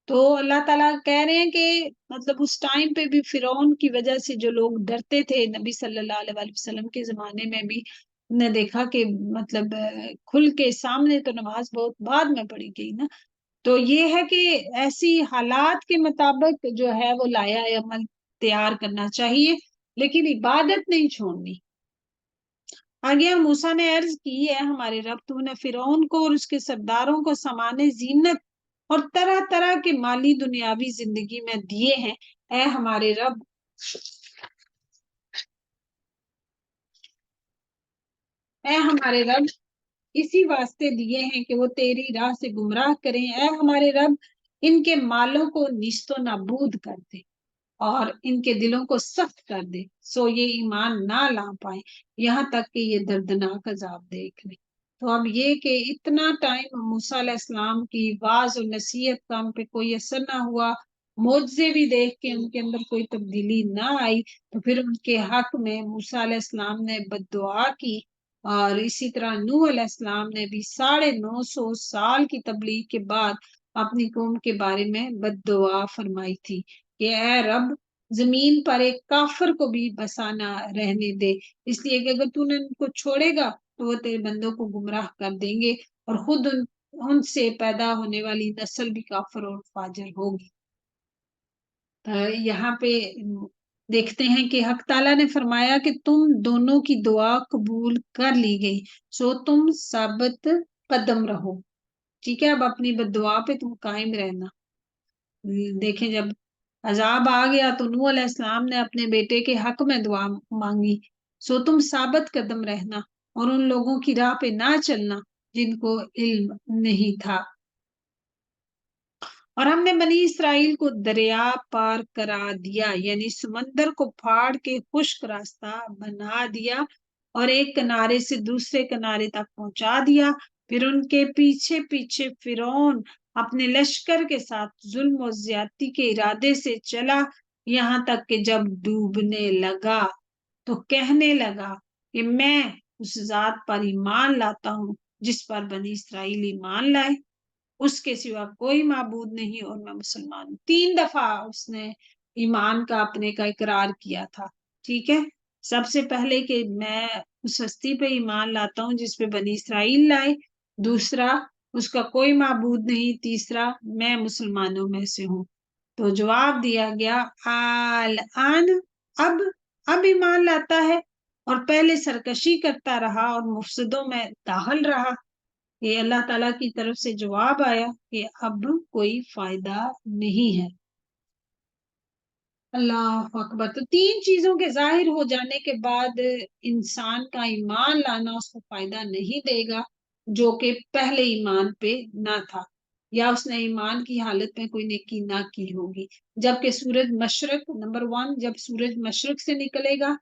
تو اللہ تعالیٰ کہہ رہے ہیں کہ مطلب اس ٹائم پہ بھی فرعون کی وجہ سے جو لوگ ڈرتے تھے، نبی صلی اللہ علیہ وسلم کے زمانے میں بھی نے دیکھا کہ مطلب کھل کے سامنے تو نماز بہت بعد میں پڑھی گئی نا. تو یہ ہے کہ ایسی حالات کے مطابق جو ہے وہ لایا عمل تیار کرنا چاہیے، لیکن عبادت نہیں چھوڑنی. آگے موسیٰ نے عرض کی ہے ہمارے رب تو نے فرعون کو اور اس کے سرداروں کو سامان زینت اور طرح طرح کے مالی دنیاوی زندگی میں دیے ہیں. اے ہمارے رب اسی واسطے دیے ہیں کہ وہ تیری راہ سے گمراہ کریں. اے ہمارے رب ان کے مالوں کو نیست و نابود کر دے اور ان کے دلوں کو سخت کر دے، سو یہ ایمان نہ لا پائیں یہاں تک کہ یہ دردناک عذاب دیکھ لیں. تو اب یہ کہ اتنا ٹائم موسیٰ علیہ السلام کی واعظ و نصیحت کا ان پہ کوئی اثر نہ ہوا، معجزے بھی دیکھ کے ان کے اندر کوئی تبدیلی نہ آئی، تو پھر ان کے حق میں موسیٰ علیہ السلام نے بد دعا کی. اور اسی طرح نوح علیہ السلام نے بھی 950 سال کی تبلیغ کے بعد اپنی قوم کے بارے میں بد دعا فرمائی تھی کہ اے رب زمین پر ایک کافر کو بھی بسانا رہنے دے، اس لیے کہ اگر تو نے ان کو چھوڑے گا تو وہ تیرے بندوں کو گمراہ کر دیں گے اور خود ان سے پیدا ہونے والی نسل بھی کافر اور فاجر ہوگی. یہاں پہ دیکھتے ہیں کہ حق تعالیٰ نے فرمایا کہ تم دونوں کی دعا قبول کر لی گئی، سو تم ثابت قدم رہو. ٹھیک ہے، اب اپنی بد دعا پہ تم قائم رہنا. دیکھیں جب عذاب آ گیا تو نوح علیہ السلام نے اپنے بیٹے کے حق میں دعا مانگی، سو تم ثابت قدم رہنا اور ان لوگوں کی راہ پہ نہ چلنا جن کو علم نہیں تھا. اور ہم نے بنی اسرائیل کو دریا پار کرا دیا، یعنی سمندر کو پھاڑ کے خشک راستہ بنا دیا اور ایک کنارے سے دوسرے کنارے تک پہنچا دیا. پھر ان کے پیچھے پیچھے فرعون اپنے لشکر کے ساتھ ظلم و زیادتی کے ارادے سے چلا، یہاں تک کہ جب ڈوبنے لگا تو کہنے لگا کہ میں اس ذات پر ایمان لاتا ہوں جس پر بنی اسرائیل ایمان لائے، اس کے سوا کوئی معبود نہیں اور میں مسلمان ہوں. 3 دفعہ اس نے ایمان کا اپنے کا اقرار کیا تھا. ٹھیک ہے، سب سے پہلے کہ میں اس ہستی پہ ایمان لاتا ہوں جس پہ بنی اسرائیل لائے، دوسرا اس کا کوئی معبود نہیں، تیسرا میں مسلمانوں میں سے ہوں. تو جواب دیا گیا آن اب ایمان لاتا ہے اور پہلے سرکشی کرتا رہا اور مفسدوں میں داخل رہا. یہ اللہ تعالیٰ کی طرف سے جواب آیا کہ اب کوئی فائدہ نہیں ہے. اللہ اکبر. تو 3 چیزوں کے ظاہر ہو جانے کے بعد انسان کا ایمان لانا اس کو فائدہ نہیں دے گا جو کہ پہلے ایمان پہ نہ تھا یا اس نے ایمان کی حالت میں کوئی نیکی نہ کی ہوگی. جبکہ سورج مشرق نمبر 1، جب سورج مشرق سے نکلے گا،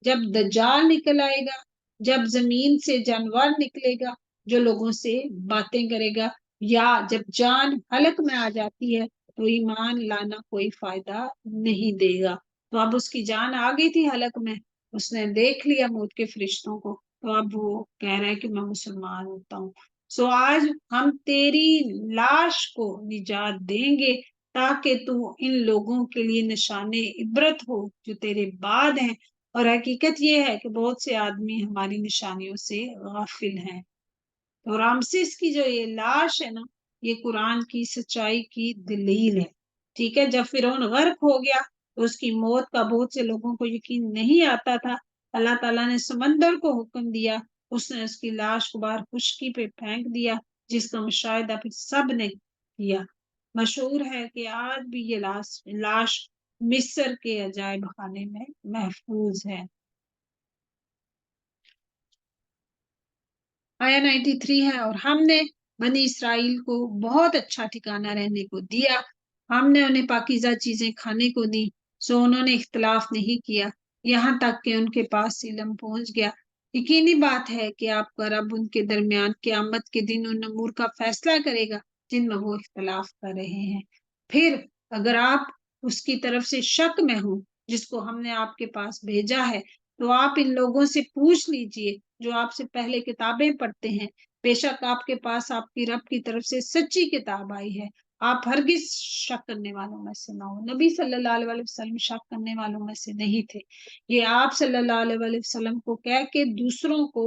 جب دجال نکل آئے گا، جب زمین سے جانور نکلے گا جو لوگوں سے باتیں کرے گا، یا جب جان حلق میں آ جاتی ہے تو ایمان لانا کوئی فائدہ نہیں دے گا. تو اب اس کی جان آ گئی تھی حلق میں، اس نے دیکھ لیا موت کے فرشتوں کو، تو اب وہ کہہ رہا ہے کہ میں مسلمان ہوتا ہوں. سو آج ہم تیری لاش کو نجات دیں گے تاکہ تو ان لوگوں کے لیے نشان عبرت ہو جو تیرے بعد ہیں. اور حقیقت یہ ہے کہ بہت سے آدمی ہماری نشانیوں سے غافل ہیں. تو رامسس کی جو یہ لاش ہے نا، یہ قرآن کی سچائی کی دلیل ہے. ٹھیک ہے، جب فرعون غرق ہو گیا تو اس کی موت کا بہت سے لوگوں کو یقین نہیں آتا تھا. اللہ تعالیٰ نے سمندر کو حکم دیا، اس نے اس کی لاش کو باہر خشکی پہ پھینک دیا، جس کا مشاہدہ پھر سب نے کیا. مشہور ہے کہ آج بھی یہ لاش مصر کے عجائب خانے میں محفوظ ہے. آیا 93 ہے. اور ہم نے بنی اسرائیل کو بہت اچھا ٹھکانہ رہنے کو دیا، ہم نے انہیں پاکیزہ چیزیں کھانے کو دی، سو انہوں نے اختلاف نہیں کیا یہاں تک کہ ان کے پاس علم پہنچ گیا. یقینی بات ہے کہ آپ کا رب ان کے درمیان قیامت کے دن ان امور کا فیصلہ کرے گا جن میں وہ اختلاف کر رہے ہیں. پھر اگر آپ اس کی طرف سے شک میں ہوں جس کو ہم نے آپ کے پاس بھیجا ہے تو آپ ان لوگوں سے پوچھ لیجئے جو آپ سے پہلے کتابیں پڑھتے ہیں، بے شک آپ کے پاس آپ کی رب کی طرف سے سچی کتاب آئی ہے، آپ ہرگز شک کرنے والوں میں سے نہ ہو. نبی صلی اللہ علیہ وسلم شک کرنے والوں میں سے نہیں تھے. یہ آپ صلی اللہ علیہ وسلم کو کہہ کے دوسروں کو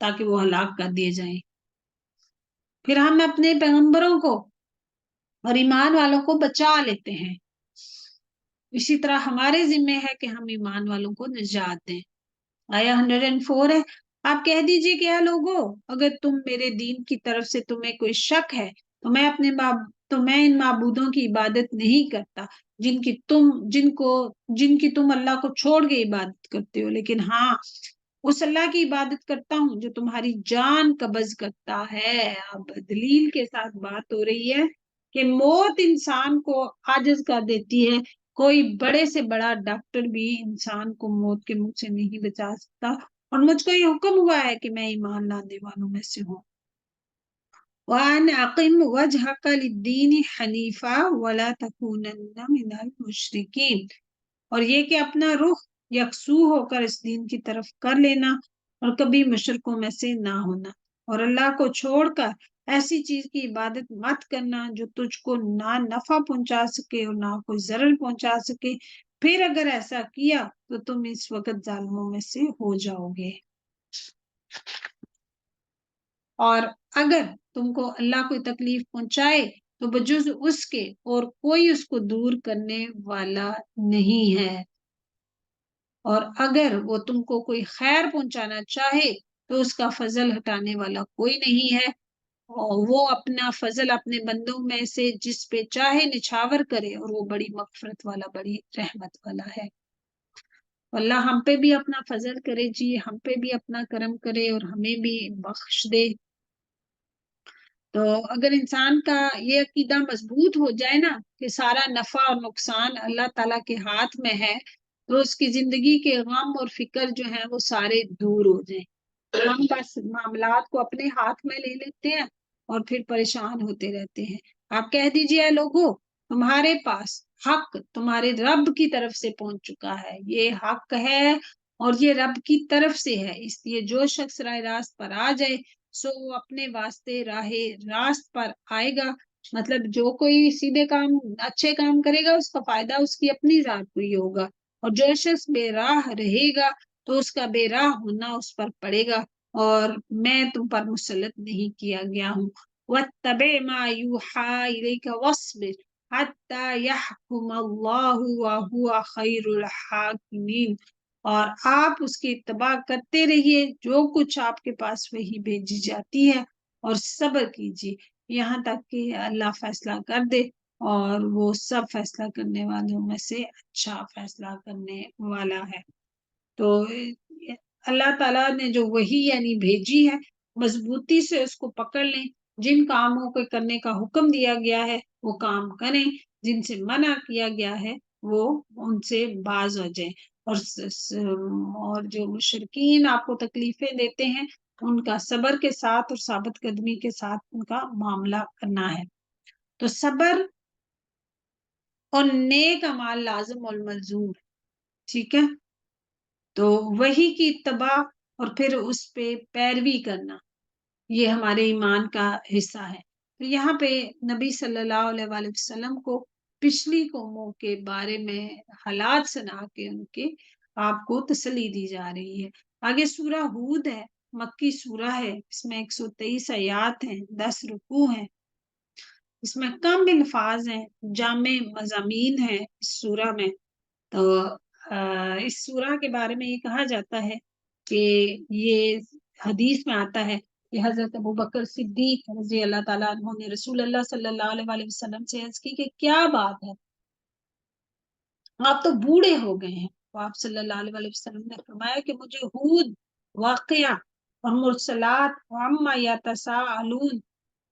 تاکہ وہ ہلاک کر دیے جائیں. پھر ہم اپنے پیغمبروں کو اور ایمان والوں کو بچا لیتے ہیں. اسی طرح ہمارے ذمے ہے کہ ہم ایمان والوں کو نجات دیں. آیا 104 ہے. آپ کہہ دیجئے کہ اے لوگو، اگر تم میرے دین کی طرف سے تمہیں کوئی شک ہے تو میں ان معبودوں کی عبادت نہیں کرتا جن کی تم اللہ کو چھوڑ کے عبادت کرتے ہو، لیکن ہاں اس اللہ کی عبادت کرتا ہوں جو تمہاری جان قبض کرتا ہے. اب دلیل کے ساتھ بات ہو رہی ہے کہ موت انسان کو عاجز کر دیتی ہے. کوئی بڑے سے بڑا ڈاکٹر بھی انسان کو موت کے منہ سے نہیں بچا سکتا. اور مجھ کو یہ حکم ہوا ہے کہ میں ایمان لانے والوں میں سے ہوں. وَأَنْ أَقِمْ وَجْهَكَ لِلدِّينِ حَنِيفًا وَلَا تَكُونَنَّ مِنَ الْمُشْرِكِينَ. اور یہ کہ اپنا رخ یکسو ہو کر اس دین کی طرف کر لینا اور کبھی مشرکوں میں سے نہ ہونا. اور اللہ کو چھوڑ کر ایسی چیز کی عبادت مت کرنا جو تجھ کو نہ نفع پہنچا سکے اور نہ کوئی ضرر پہنچا سکے. پھر اگر ایسا کیا تو تم اس وقت ظالموں میں سے ہو جاؤ گے. اور اگر تم کو اللہ کوئی تکلیف پہنچائے تو بجز اس کے اور کوئی اس کو دور کرنے والا نہیں ہے. اور اگر وہ تم کو کوئی خیر پہنچانا چاہے تو اس کا فضل ہٹانے والا کوئی نہیں ہے. اور وہ اپنا فضل اپنے بندوں میں سے جس پہ چاہے نچھاور کرے، اور وہ بڑی مغفرت والا، بڑی رحمت والا ہے. اللہ ہم پہ بھی اپنا فضل کرے جی، ہم پہ بھی اپنا کرم کرے اور ہمیں بھی بخش دے. تو اگر انسان کا یہ عقیدہ مضبوط ہو جائے نا کہ سارا نفع اور نقصان اللہ تعالیٰ کے ہاتھ میں ہے، تو اس کی زندگی کے غم اور فکر جو ہیں وہ سارے دور ہو جائیں. ہم بس معاملات کو اپنے ہاتھ میں لے لیتے ہیں اور پھر پریشان ہوتے رہتے ہیں. آپ کہہ دیجئے لوگوں، تمہارے پاس حق تمہارے رب کی طرف سے پہنچ چکا ہے. یہ حق ہے اور یہ رب کی طرف سے ہے، اس لیے جو شخص راہ راست پر آ جائے سو وہ اپنے واسطے راہ راست پر آئے گا. مطلب جو کوئی سیدھے کام اچھے کام کرے گا اس کا فائدہ اس کی اپنی ذات کو ہی ہوگا، اور جو شخص بے راہ رہے گا تو اس کا بے راہ ہونا اس پر پڑے گا، اور میں تم پر مسلط نہیں کیا گیا ہوں. وَاتَّبِعْ مَا يُوحَىٰ إِلَيْكَ وَاصْبِرْ حَتَّىٰ يَحْكُمَ اللَّهُ وَهُوَ خَيْرُ الْحَاكِمِينَ. اور آپ اس کی اتباع کرتے رہیے جو کچھ آپ کے پاس وہی بھیجی جاتی ہے، اور صبر کیجیے یہاں تک کہ اللہ فیصلہ کر دے، اور وہ سب فیصلہ کرنے والوں میں سے اچھا فیصلہ کرنے والا ہے. تو اللہ تعالیٰ نے جو وحی یعنی بھیجی ہے، مضبوطی سے اس کو پکڑ لیں. جن کاموں کو کرنے کا حکم دیا گیا ہے وہ کام کریں، جن سے منع کیا گیا ہے وہ ان سے باز ہو جائیں. اور جو مشرکین آپ کو تکلیفیں دیتے ہیں ان کا صبر کے ساتھ اور ثابت قدمی کے ساتھ ان کا معاملہ کرنا ہے. تو صبر اور نیک اعمال لازم والملزوم، ٹھیک ہے. تو وحی کی اتباع اور پھر اس پہ پیروی کرنا یہ ہمارے ایمان کا حصہ ہے. تو یہاں پہ نبی صلی اللہ علیہ وآلہ وسلم کو پچھلی قوموں کے بارے میں حالات سنا کے ان کے آپ کو تسلی دی جا رہی ہے. آگے سورہ ہود ہے، مکی سورہ ہے، اس میں 123 آیات ہیں، 10 رکوع ہیں. اس میں کم الفاظ ہیں، جامع مضامین ہیں اس سورہ میں. تو اس سورہ کے بارے میں یہ کہا جاتا ہے کہ یہ حدیث میں آتا ہے کہ حضرت ابوبکر صدیق رضی اللہ تعالیٰ عنہ نے رسول اللہ صلی اللہ علیہ وآلہ وسلم سے عرض کی کہ کیا بات ہے، آپ تو بوڑھے ہو گئے ہیں. تو آپ صلی اللہ علیہ وآلہ وسلم نے فرمایا کہ مجھے ہود، واقعہ اور مرسلات، وعما یتساءلون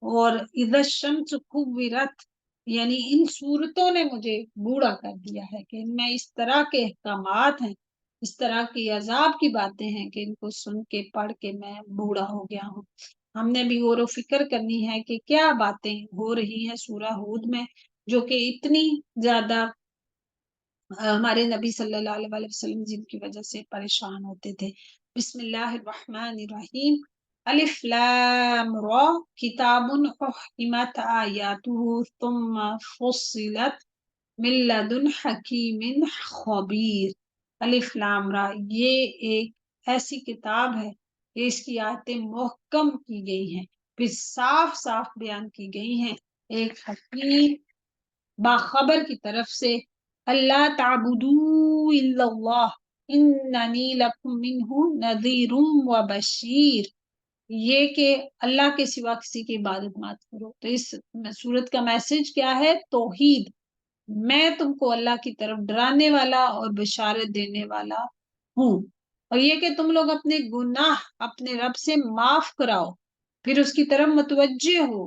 اور اذا الشمس کورت، یعنی ان صورتوں نے مجھے بوڑھا کر دیا ہے کہ ان میں اس طرح کے احکامات ہیں، اس طرح کی عذاب کی باتیں ہیں کہ ان کو سن کے پڑھ کے میں بوڑھا ہو گیا ہوں. ہم نے بھی غور و فکر کرنی ہے کہ کیا باتیں ہو رہی ہیں سورہ ہود میں جو کہ اتنی زیادہ ہمارے نبی صلی اللہ علیہ وآلہ وسلم جن کی وجہ سے پریشان ہوتے تھے. بسم اللہ الرحمن الرحیم. الف لام را کتاب احکمت آیاتہ ثم فصلت من لدن حکیم خبیر. الف لام را، یہ ایک ایسی کتاب ہے کہ اس کی آیتیں محکم کی گئی ہیں، پھر صاف صاف بیان کی گئی ہیں ایک حکیم باخبر کی طرف سے، اللہ تعبدوا الا اللہ اننی لکم منہ نذیر و بشیر، یہ کہ اللہ کے سوا کسی کی عبادت مت کرو۔ تو اس سورت کا میسج کیا ہے؟ توحید، میں تم کو اللہ کی طرف ڈرانے والا اور بشارت دینے والا ہوں، اور یہ کہ تم لوگ اپنے گناہ اپنے رب سے معاف کراؤ، پھر اس کی طرف متوجہ ہو،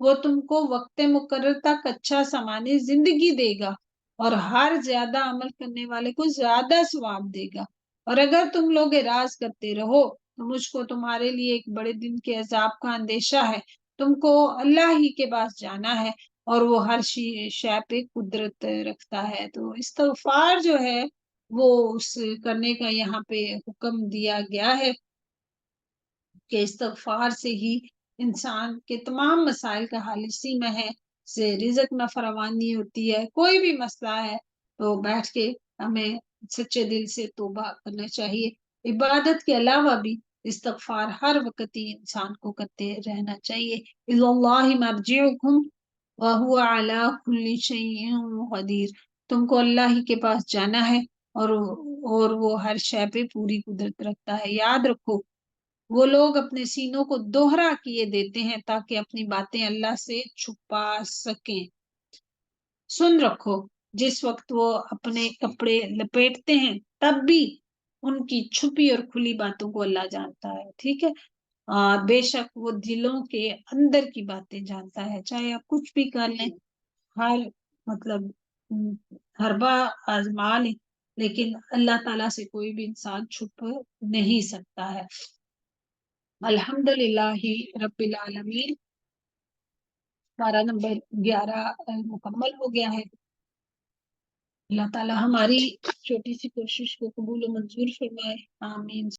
وہ تم کو وقت مقرر تک اچھا سامان زندگی دے گا اور ہر زیادہ عمل کرنے والے کو زیادہ ثواب دے گا، اور اگر تم لوگ اعراض کرتے رہو تو مجھ کو تمہارے لیے ایک بڑے دن کے عذاب کا اندیشہ ہے، تم کو اللہ ہی کے پاس جانا ہے اور وہ ہر شے پہ قدرت رکھتا ہے۔ تو استغفار جو ہے وہ اس کرنے کا یہاں پہ حکم دیا گیا ہے کہ استغفار سے ہی انسان کے تمام مسائل کا حل اسی میں ہے، سے رزق میں فراوانی ہوتی ہے، کوئی بھی مسئلہ ہے تو بیٹھ کے ہمیں سچے دل سے توبہ کرنا چاہیے۔ عبادت کے علاوہ بھی استغفار ہر وقت ہی انسان کو کرتے رہنا چاہیے۔ اِلَى اللَّهِ مَرْجِعُكُمْ وَهُوَ عَلَى كُلِّ شَيْءٍ قدیر، تم کو اللہ ہی کے پاس جانا ہے اور وہ ہر شے پہ پوری قدرت رکھتا ہے۔ یاد رکھو، وہ لوگ اپنے سینوں کو دوہرا کیے دیتے ہیں تاکہ اپنی باتیں اللہ سے چھپا سکیں۔ سن رکھو، جس وقت وہ اپنے کپڑے لپیٹتے ہیں تب بھی ان کی چھپی اور کھلی باتوں کو اللہ جانتا ہے، ٹھیک ہے؟ بے شک وہ دلوں کے اندر کی باتیں جانتا ہے، چاہے آپ کچھ بھی کر لیں، ہر مطلب حربہ آزما لیں، لیکن اللہ تعالیٰ سے کوئی بھی انسان چھپ نہیں سکتا ہے۔ الحمد للہ رب العالمین، ہمارا نمبر 11 مکمل ہو گیا ہے۔ اللہ تعالیٰ ہماری چھوٹی سی کوشش کو قبول و منظور فرمائے، آمین۔